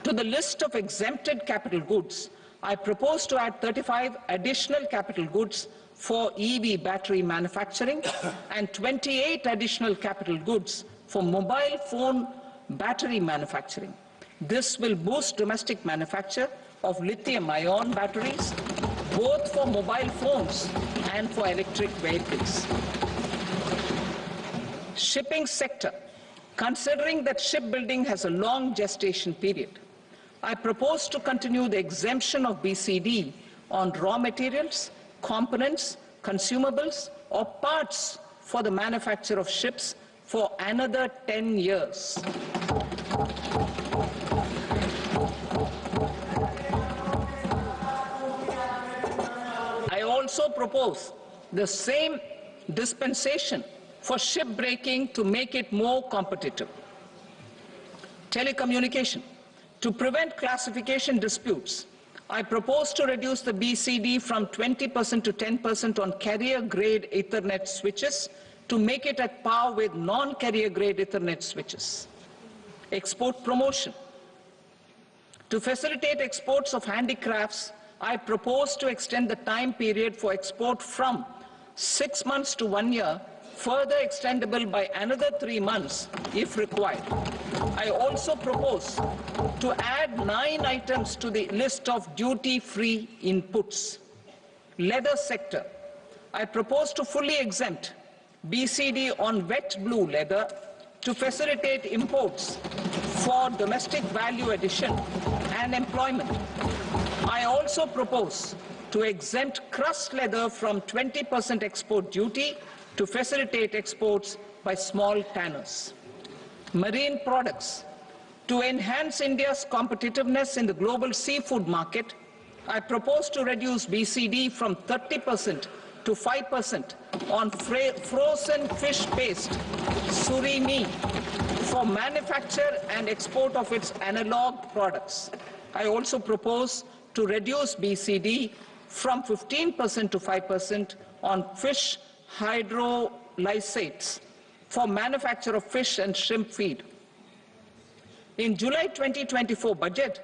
To the list of exempted capital goods, I propose to add 35 additional capital goods for EV battery manufacturing and 28 additional capital goods for mobile phone battery manufacturing. This will boost domestic manufacture of lithium-ion batteries, both for mobile phones and for electric vehicles. Shipping sector. Considering that shipbuilding has a long gestation period, I propose to continue the exemption of BCD on raw materials, components, consumables, or parts for the manufacture of ships for another 10 years. I also propose the same dispensation for shipbreaking to make it more competitive. Telecommunication. To prevent classification disputes, I propose to reduce the BCD from 20% to 10% on carrier-grade Ethernet switches to make it at par with non-carrier-grade Ethernet switches. Export promotion. To facilitate exports of handicrafts, I propose to extend the time period for export from 6 months to 1 year, further extendable by another 3 months if required. I also propose to add 9 items to the list of duty-free inputs. Leather sector. I propose to fully exempt BCD on wet blue leather to facilitate imports for domestic value addition and employment. I also propose to exempt crust leather from 20% export duty to facilitate exports by small tanners. Marine products. To enhance India's competitiveness in the global seafood market, I propose to reduce BCD from 30% to 5% on frozen fish paste, surimi, for manufacture and export of its analog products. I also propose to reduce BCD from 15% to 5% on fish hydrolysates for manufacture of fish and shrimp feed. In July 2024 budget,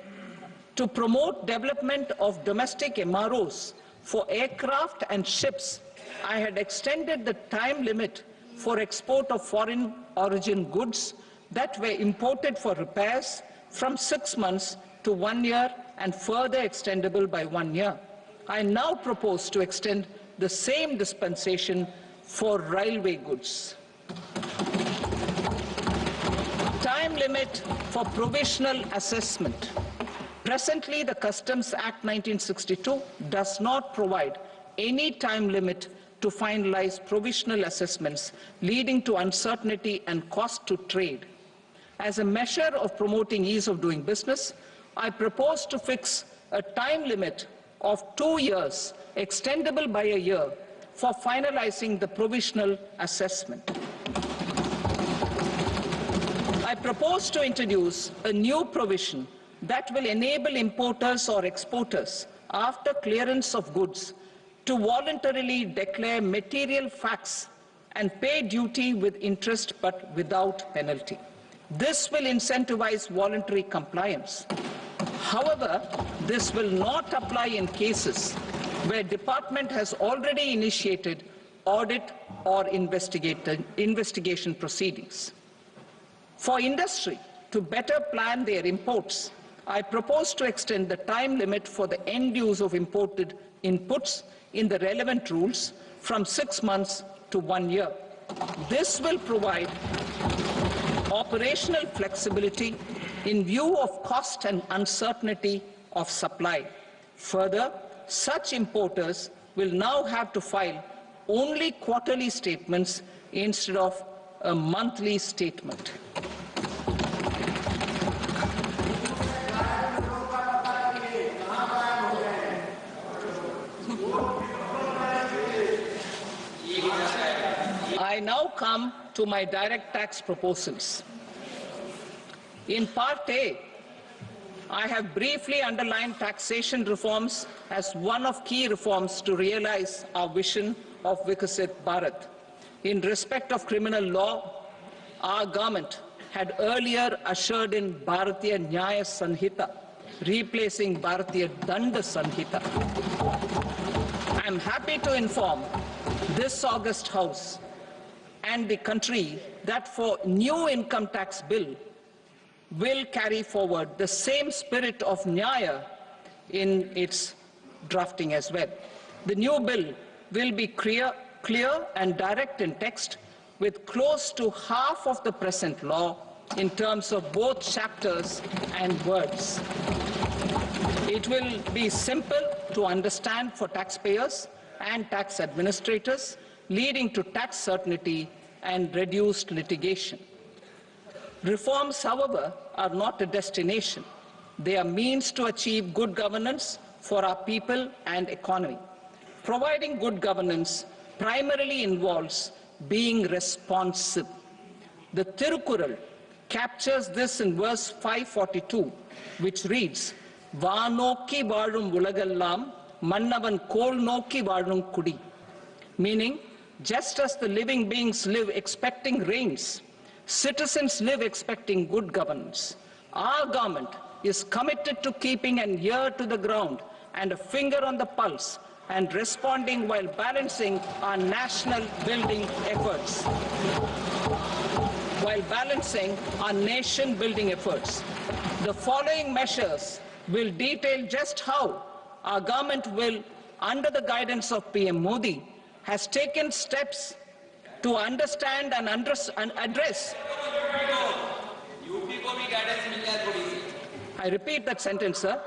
to promote development of domestic MROs for aircraft and ships, I had extended the time limit for export of foreign origin goods that were imported for repairs from 6 months to 1 year and further extendable by 1 year. I now propose to extend the same dispensation for railway goods. Time limit for provisional assessment. Presently, the Customs Act 1962 does not provide any time limit to finalize provisional assessments, leading to uncertainty and cost to trade. As a measure of promoting ease of doing business, I propose to fix a time limit of 2 years, extendable by a year, for finalizing the provisional assessment. I propose to introduce a new provision that will enable importers or exporters, after clearance of goods, to voluntarily declare material facts and pay duty with interest but without penalty. This will incentivize voluntary compliance. However, this will not apply in cases where department has already initiated audit or investigation proceedings. For industry to better plan their imports, I propose to extend the time limit for the end use of imported inputs in the relevant rules from 6 months to 1 year. This will provide operational flexibility in view of cost and uncertainty of supply. Further, such importers will now have to file only quarterly statements instead of a monthly statement. I now come to my direct tax proposals. In Part A, I have briefly underlined taxation reforms as one of key reforms to realize our vision of Vikasit Bharat. In respect of criminal law, our government had earlier ushered in Bharatiya Nyaya Sanhita, replacing Bharatiya Danda Sanhita. I am happy to inform this august House and the country that for new income tax bill will carry forward the same spirit of Nyaya in its drafting as well. The new bill will be clear and direct in text, with close to half of the present law in terms of both chapters and words. It will be simple to understand for taxpayers and tax administrators, leading to tax certainty and reduced litigation. Reforms, however, are not a destination. They are means to achieve good governance for our people and economy. Providing good governance primarily involves being responsive. The Tirukural captures this in verse 542, which reads, "Vaanokki vaazhum ulagallam, mannavan kol nokki vaazhum kudi," meaning, just as the living beings live expecting rains, citizens live expecting good governance. Our government is committed to keeping an ear to the ground and a finger on the pulse and responding while balancing our national building efforts. The following measures will detail just how our government will, under the guidance of PM Modi, has taken steps to understand and address. I repeat that sentence, sir.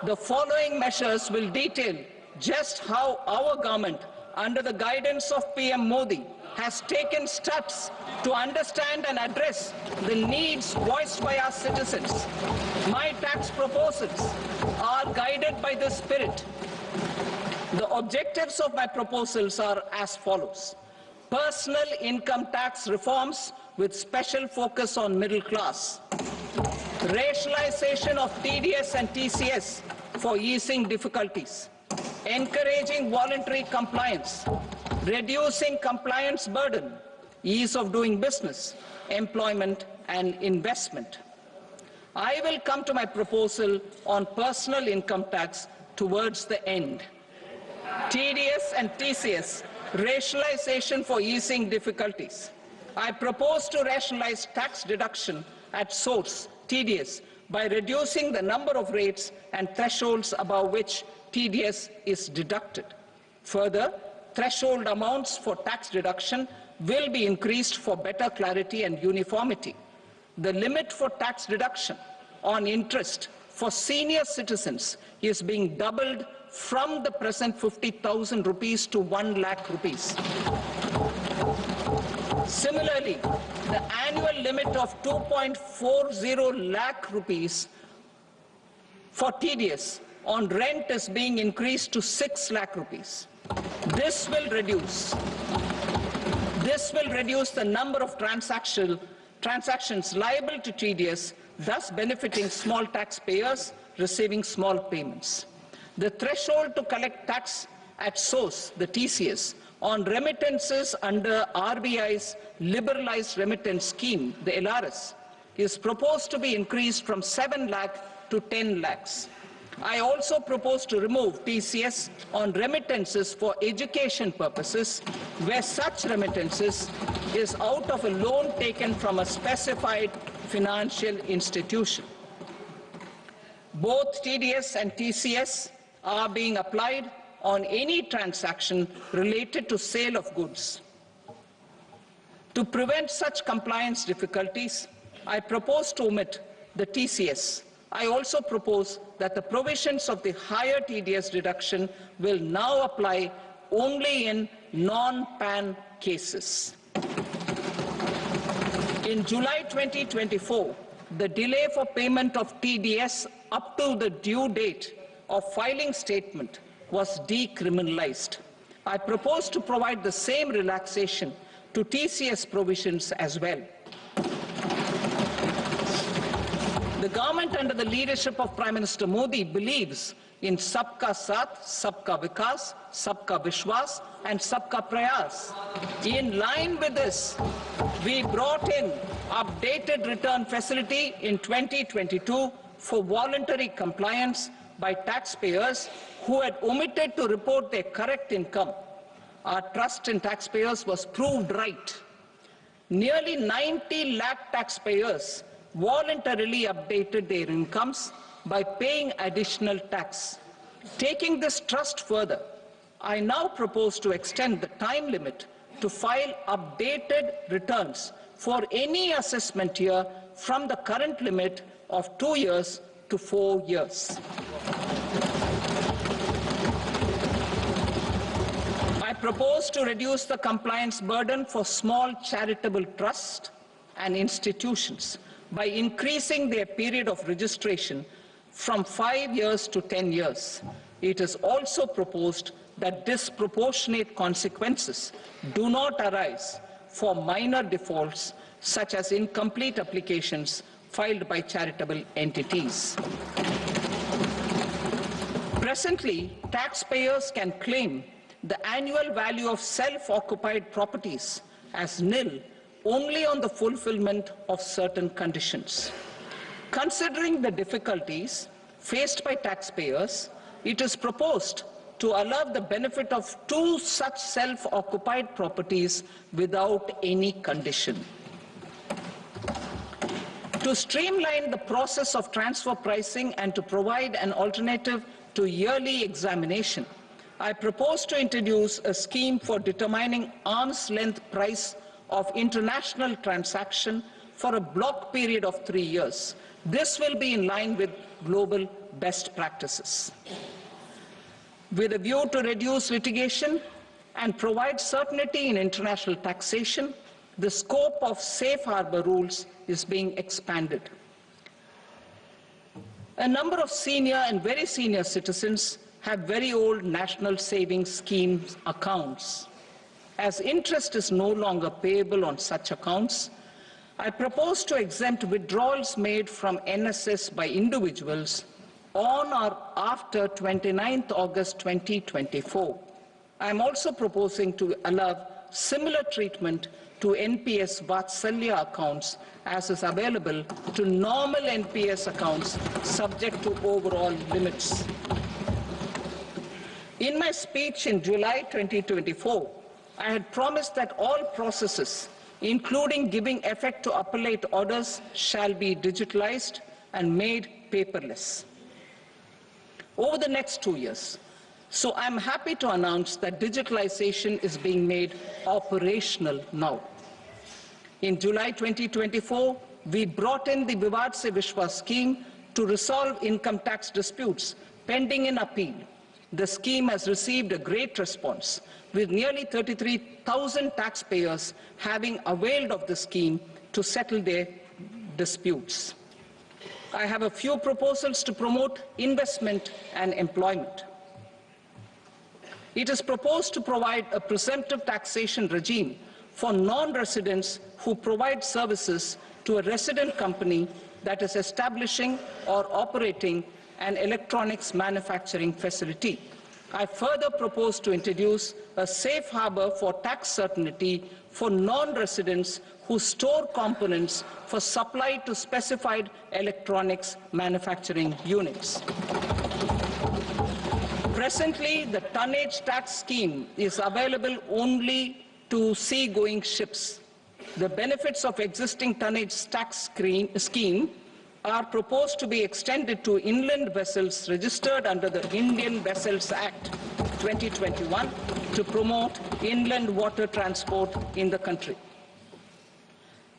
The following measures will detail just how our government, under the guidance of PM Modi, has taken steps to understand and address the needs voiced by our citizens. My tax proposals are guided by this spirit. The objectives of my proposals are as follows. Personal income tax reforms with special focus on middle class. Rationalization of TDS and TCS for easing difficulties. Encouraging voluntary compliance. Reducing compliance burden. Ease of doing business. Employment and investment. I will come to my proposal on personal income tax towards the end. TDS and TCS, rationalization for easing difficulties. I propose to rationalize tax deduction at source, TDS, by reducing the number of rates and thresholds above which TDS is deducted. Further, threshold amounts for tax deduction will be increased for better clarity and uniformity. The limit for tax deduction on interest for senior citizens is being doubled from the present 50,000 rupees to 1 lakh rupees. Similarly, the annual limit of 2.40 lakh rupees for TDS on rent is being increased to 6 lakh rupees. This will reduce the number of transactions liable to TDS, thus benefiting small taxpayers receiving small payments. The threshold to collect tax at source, the TCS, on remittances under RBI's liberalized remittance scheme, the LRS, is proposed to be increased from 7 lakh to 10 lakhs. I also propose to remove TCS on remittances for education purposes, where such remittances is out of a loan taken from a specified financial institution. Both TDS and TCS are being applied on any transaction related to sale of goods. To prevent such compliance difficulties, I propose to omit the TCS. I also propose that the provisions of the higher TDS deduction will now apply only in non-PAN cases. In July 2024, the delay for payment of TDS up to the due date of filing statement was decriminalized. I propose to provide the same relaxation to TCS provisions as well. The government under the leadership of Prime Minister Modi believes in Sabka Saath, Sabka Vikas, Sabka Vishwas and Sabka Prayas. In line with this, we brought in updated return facility in 2022 for voluntary compliance by taxpayers who had omitted to report their correct income. Our trust in taxpayers was proved right. Nearly 90 lakh taxpayers voluntarily updated their incomes by paying additional tax. Taking this trust further, I now propose to extend the time limit to file updated returns for any assessment year from the current limit of 2 years to 4 years. I propose to reduce the compliance burden for small charitable trusts and institutions by increasing their period of registration from 5 years to 10 years. It is also proposed that disproportionate consequences do not arise for minor defaults such as incomplete applications filed by charitable entities. Presently, taxpayers can claim the annual value of self-occupied properties as nil only on the fulfillment of certain conditions. Considering the difficulties faced by taxpayers, it is proposed to allow the benefit of 2 such self-occupied properties without any condition. To streamline the process of transfer pricing and to provide an alternative to yearly examination, I propose to introduce a scheme for determining arm's length price of international transaction for a block period of 3 years. This will be in line with global best practices. With a view to reduce litigation and provide certainty in international taxation, the scope of safe harbor rules is being expanded. A number of senior and very senior citizens have very old national savings schemes accounts. As interest is no longer payable on such accounts, I propose to exempt withdrawals made from NSS by individuals on or after 29th August 2024. I am also proposing to allow similar treatment to NPS Vatsalya accounts as is available to normal NPS accounts subject to overall limits. In my speech in July 2024, I had promised that all processes, including giving effect to appellate orders, shall be digitalized and made paperless over the next 2 years. So I'm happy to announce that digitalization is being made operational now. In July 2024, we brought in the Vivad Se Vishwas scheme to resolve income tax disputes pending in appeal. The scheme has received a great response, with nearly 33,000 taxpayers having availed of the scheme to settle their disputes. I have a few proposals to promote investment and employment. It is proposed to provide a presumptive taxation regime for non-residents who provide services to a resident company that is establishing or operating an electronics manufacturing facility. I further propose to introduce a safe harbor for tax certainty for non-residents who store components for supply to specified electronics manufacturing units. Presently, the tonnage tax scheme is available only to sea-going ships. The benefits of existing tonnage tax scheme are proposed to be extended to inland vessels registered under the Indian Vessels Act 2021 to promote inland water transport in the country.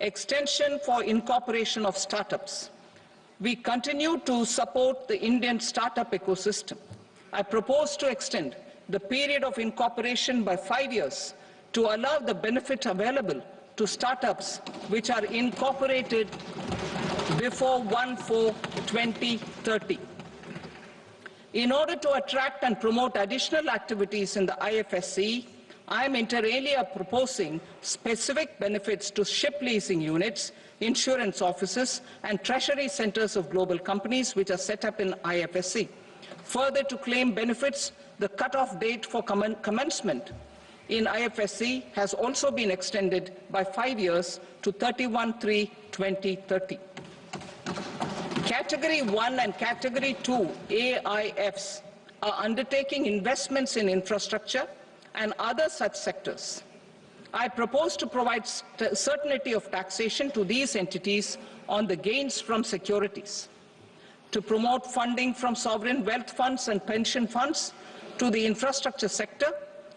extension for incorporation of startups. We continue to support the Indian startup ecosystem. I propose to extend the period of incorporation by 5 years to allow the benefit available to startups which are incorporated before 1/4/2030. In order to attract and promote additional activities in the IFSC, I am inter alia proposing specific benefits to ship leasing units, insurance offices, and treasury centers of global companies which are set up in IFSC. Further, to claim benefits, the cut-off date for commencement in IFSC has also been extended by 5 years to 31/3/2030. Category 1 and Category 2 AIFs are undertaking investments in infrastructure and other such sectors. I propose to provide certainty of taxation to these entities on the gains from securities, to promote funding from sovereign wealth funds and pension funds to the infrastructure sector.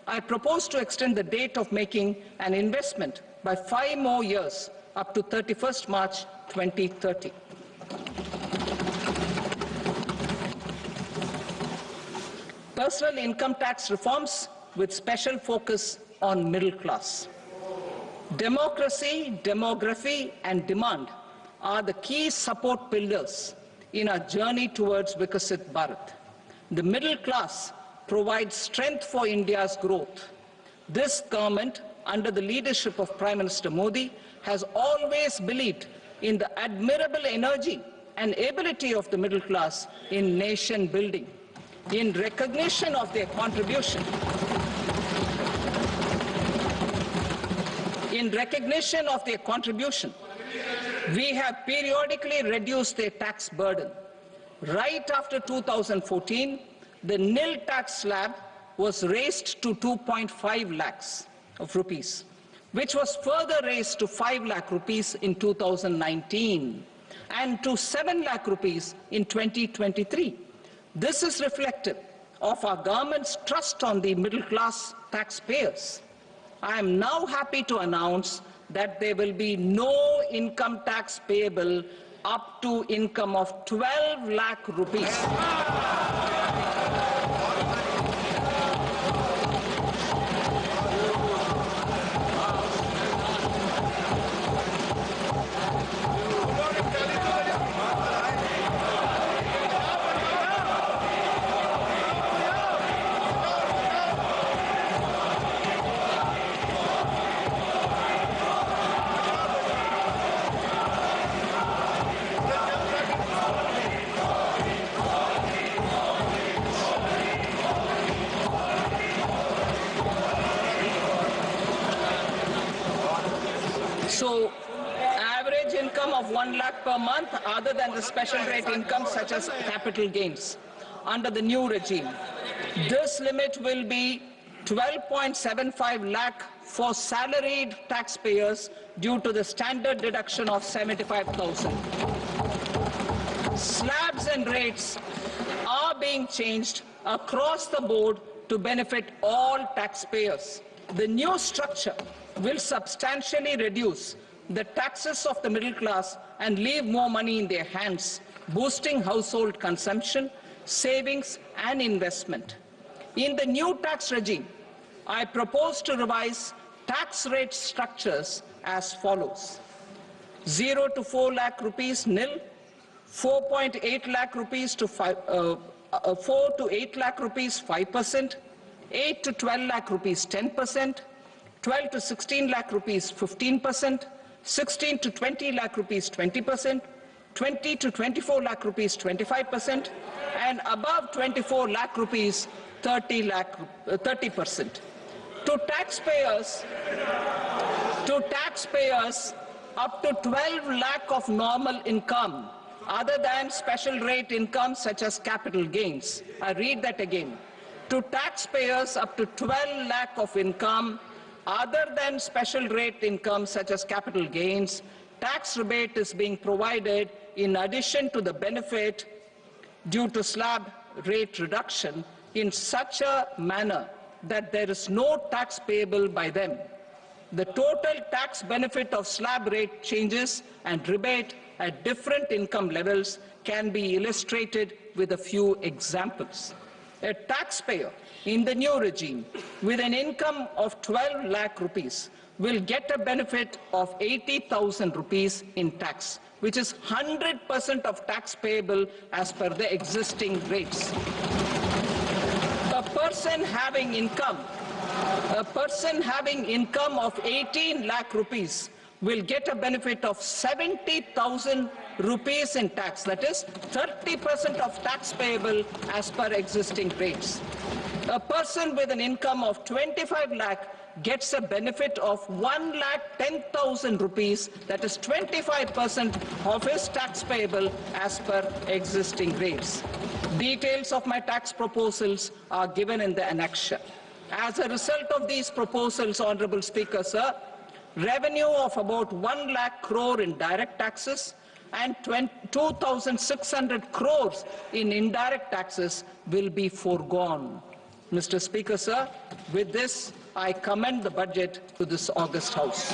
I propose to extend the date of making an investment by 5 more years up to 31st March 2030. Personal income tax reforms with special focus on middle class. Democracy, demography, and demand are the key support pillars in our journey towards Vikasit Bharat. The middle class provides strength for India's growth. This government, under the leadership of Prime Minister Modi, has always believed in the admirable energy and ability of the middle class in nation building. In recognition of their contribution, we have periodically reduced their tax burden. Right after 2014, the nil tax slab was raised to 2.5 lakhs of rupees, which was further raised to 5 lakh rupees in 2019 and to 7 lakh rupees in 2023. This is reflective of our government's trust on the middle class taxpayers. I am now happy to announce that there will be no income tax payable up to income of 12 lakh rupees. So, average income of 1 lakh per month, other than the special rate income such as capital gains, under the new regime. This limit will be 12.75 lakh for salaried taxpayers due to the standard deduction of 75,000. Slabs and rates are being changed across the board to benefit all taxpayers. The new structure will substantially reduce the taxes of the middle class and leave more money in their hands, boosting household consumption, savings, and investment. In the new tax regime, I propose to revise tax rate structures as follows: 0 to 4 lakh rupees nil, 4.8 lakh rupees to 4 to 8 lakh rupees 5%, 8 to 12 lakh rupees 10%, 12 to 16 lakh rupees 15%, 16 to 20 lakh rupees 20%, 20 to 24 lakh rupees 25%, and above 24 lakh rupees 30%. To taxpayers up to 12 lakh of normal income, other than special rate income such as capital gains. I read that again. To taxpayers up to 12 lakh of income, other than special rate income such as capital gains, tax rebate is being provided in addition to the benefit due to slab rate reduction in such a manner that there is no tax payable by them. The total tax benefit of slab rate changes and rebate at different income levels can be illustrated with a few examples. A taxpayer in the new regime with an income of 12 lakh rupees will get a benefit of 80,000 rupees in tax, which is 100% of tax payable as per the existing rates. A person having income of 18 lakh rupees will get a benefit of 70,000 rupees in tax, that is 30% of tax payable as per existing rates. A person with an income of 25 lakh gets a benefit of 1,10,000 rupees, that is 25% of his tax payable as per existing rates. Details of my tax proposals are given in the annexure. As a result of these proposals, Honorable Speaker, sir, revenue of about 1 lakh crore in direct taxes and 2,600 crores in indirect taxes will be foregone. Mr. Speaker, sir, with this, I commend the budget to this august House.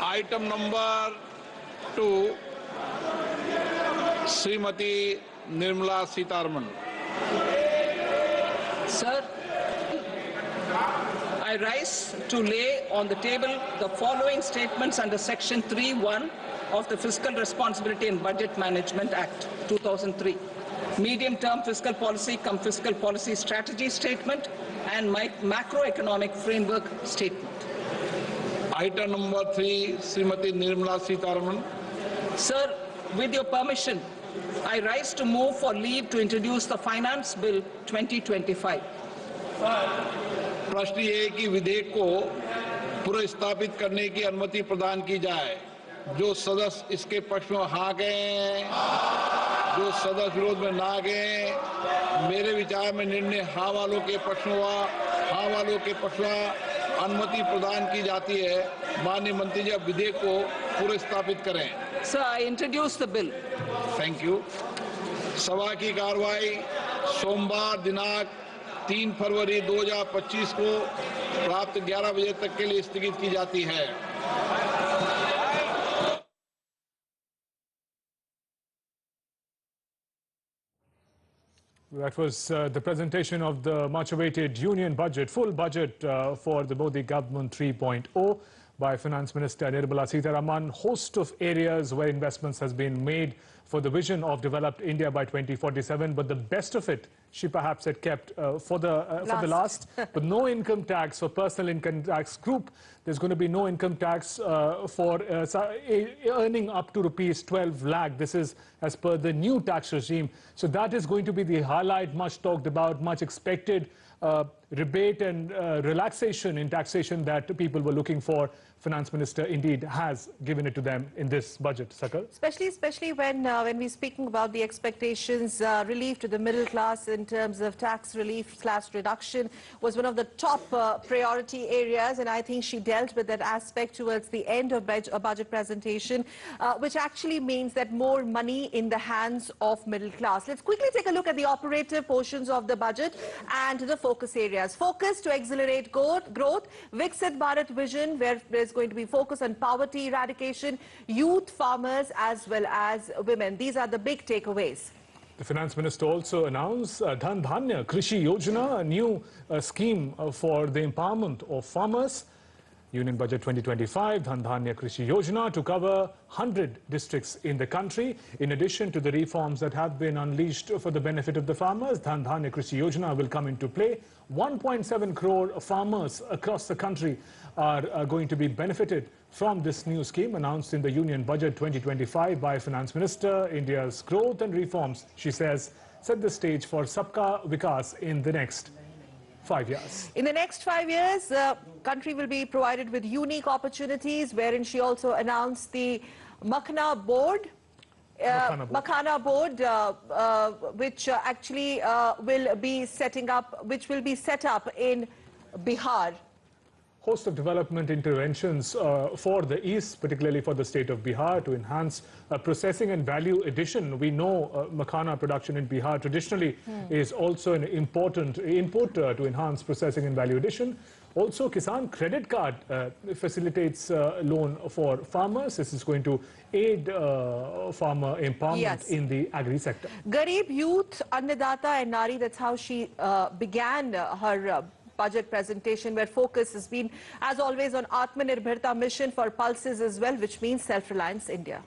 Item number 2, Srimati Nirmala Sitharaman. Sir, I rise to lay on the table the following statements under Section 3(1) of the Fiscal Responsibility and Budget Management Act 2003. Medium-term fiscal policy cum fiscal policy strategy statement and my macroeconomic framework statement. Item number 3, Srimati Nirmala Sitharaman. Sir, with your permission, I rise to move for leave to introduce the Finance Bill 2025. प्रश्न ये है कि विधेयक को पुनर्स्थापित करने की अनुमति प्रदान की जाए। जो सदस्य इसके पक्ष में हाँ गए, जो सदस्य विरोध में ना गए, मेरे विचार में निर्णय हाँ वालों के पक्ष में हुआ, हाँ वालों के पक्ष में अनुमति प्रदान की जाती है। माननीय मंत्री जी, अब विधेयक को पुनर्स्थापित करें। Sir, I introduce the bill. Thank you. सभा की कार्रवाई सोमवार दिनांक 3 फरवरी 2025 को प्राप्त 11 बजे तक के लिए स्थगित की जाती है। That was the presentation of the much-awaited union budget, full budget for the Modi government 3.0 by Finance Minister Nirmala Sitharaman. Host of areas where investments has been made for the vision of developed India by 2047, but the best of it she perhaps had kept for the last. But no income tax for personal income tax group. There's going to be no income tax for earning up to rupees 12 lakh. This is as per the new tax regime. So that is going to be the highlight, much talked about, much expected rebate and relaxation in taxation that people were looking for. Finance Minister indeed has given it to them in this budget. Sakal? Especially when we're speaking about the expectations, relief to the middle class in terms of tax relief / reduction was one of the top priority areas, and I think she dealt with that aspect towards the end of a budget presentation, which actually means that more money in the hands of middle class. Let's quickly take a look at the operative portions of the budget and the focus areas. Focus to accelerate growth, Viksit Bharat vision, where there's going to be focus on poverty eradication, youth, farmers, as well as women. These are the big takeaways. The Finance Minister also announced Dhan Dhanya Krishi Yojana, a new scheme for the empowerment of farmers. Union Budget 2025, Dhan Dhanya Krishi Yojana to cover 100 districts in the country. In addition to the reforms that have been unleashed for the benefit of the farmers, Dhan Dhanya Krishi Yojana will come into play. 1.7 crore farmers across the country are going to be benefited from this new scheme announced in the Union Budget 2025 by Finance Minister. India's growth and reforms, she says, set the stage for Sabka Vikas in the next 5 years. In the next 5 years, the country will be provided with unique opportunities, wherein she also announced the Makhana Board. Makhana Board, which actually will be set up in Bihar. host of development interventions for the East, particularly for the state of Bihar, to enhance processing and value addition. We know makhana production in Bihar traditionally is also an important input to enhance processing and value addition. Also, Kisan Credit Card facilitates loan for farmers. This is going to aid farmer empowerment in the agri sector. Garib Youth, Annadata and Nari, that's how she began her budget presentation, where focus has been, as always, on Atmanirbharta mission for pulses as well, which means self-reliance India.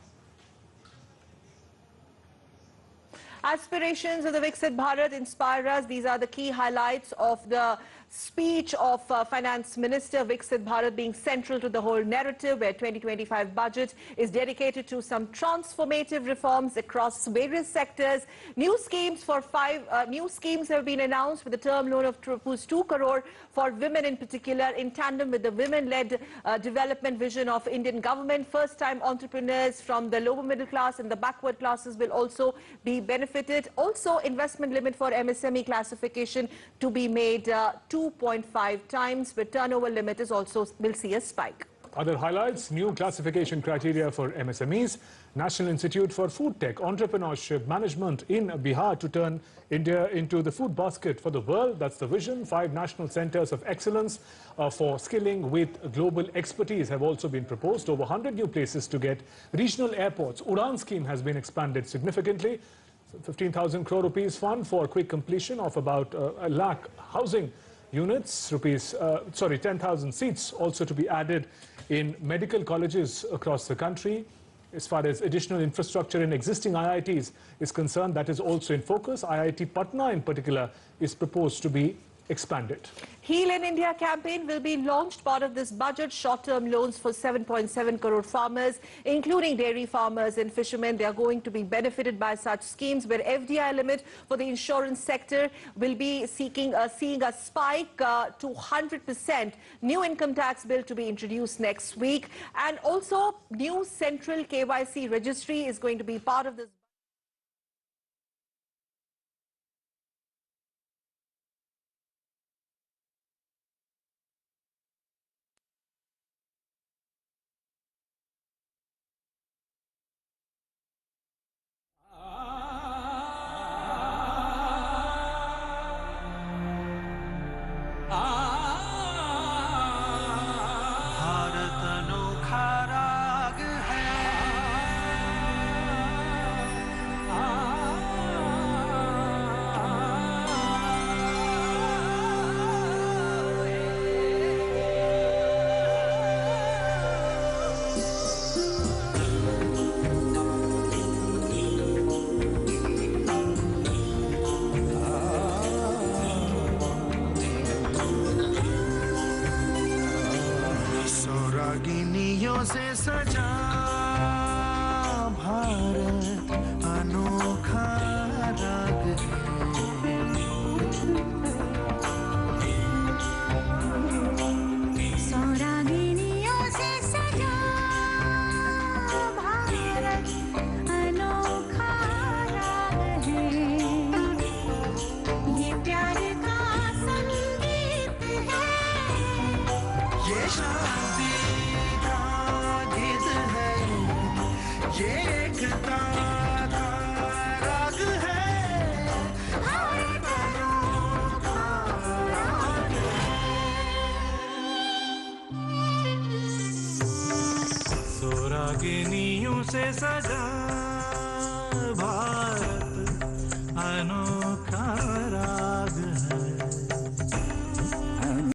Aspirations of the Viksit Bharat inspire us. These are the key highlights of the speech of Finance Minister. Viksit Bharat being central to the whole narrative, where 2025 budget is dedicated to some transformative reforms across various sectors. New schemes have been announced, with a term loan of 2 crore for women in particular, in tandem with the women-led development vision of Indian government. First-time entrepreneurs from the lower middle class and the backward classes will also be benefited. Also, investment limit for MSME classification to be made 2.5 times, but turnover limit is also will see a spike. Other highlights: new classification criteria for MSMEs, National Institute for Food Tech, Entrepreneurship Management in Bihar to turn India into the food basket for the world. That's the vision. 5 national centers of excellence for skilling with global expertise have also been proposed. Over 100 new places to get regional airports. Udan scheme has been expanded significantly. 15,000 crore rupees fund for quick completion of about a lakh housing units. 10,000 seats also to be added in medical colleges across the country. As far as additional infrastructure in existing IITs is concerned, that is also in focus. IIT Patna in particular is proposed to be expanded. Heal in India campaign will be launched. Part of this budget, short-term loans for 7.7 crore farmers, including dairy farmers and fishermen. They are going to be benefited by such schemes, where FDI limit for the insurance sector will be seeing a spike to 100%. New income tax bill to be introduced next week. And also, new central KYC registry is going to be part of this. से सजा भारत अनोखा राग है सौरागिनियों से सजा भारत अनोखा राग है ये प्यार का संगीत है ये शांति ये एकता का राग है सोरागिनियों से सजा भारत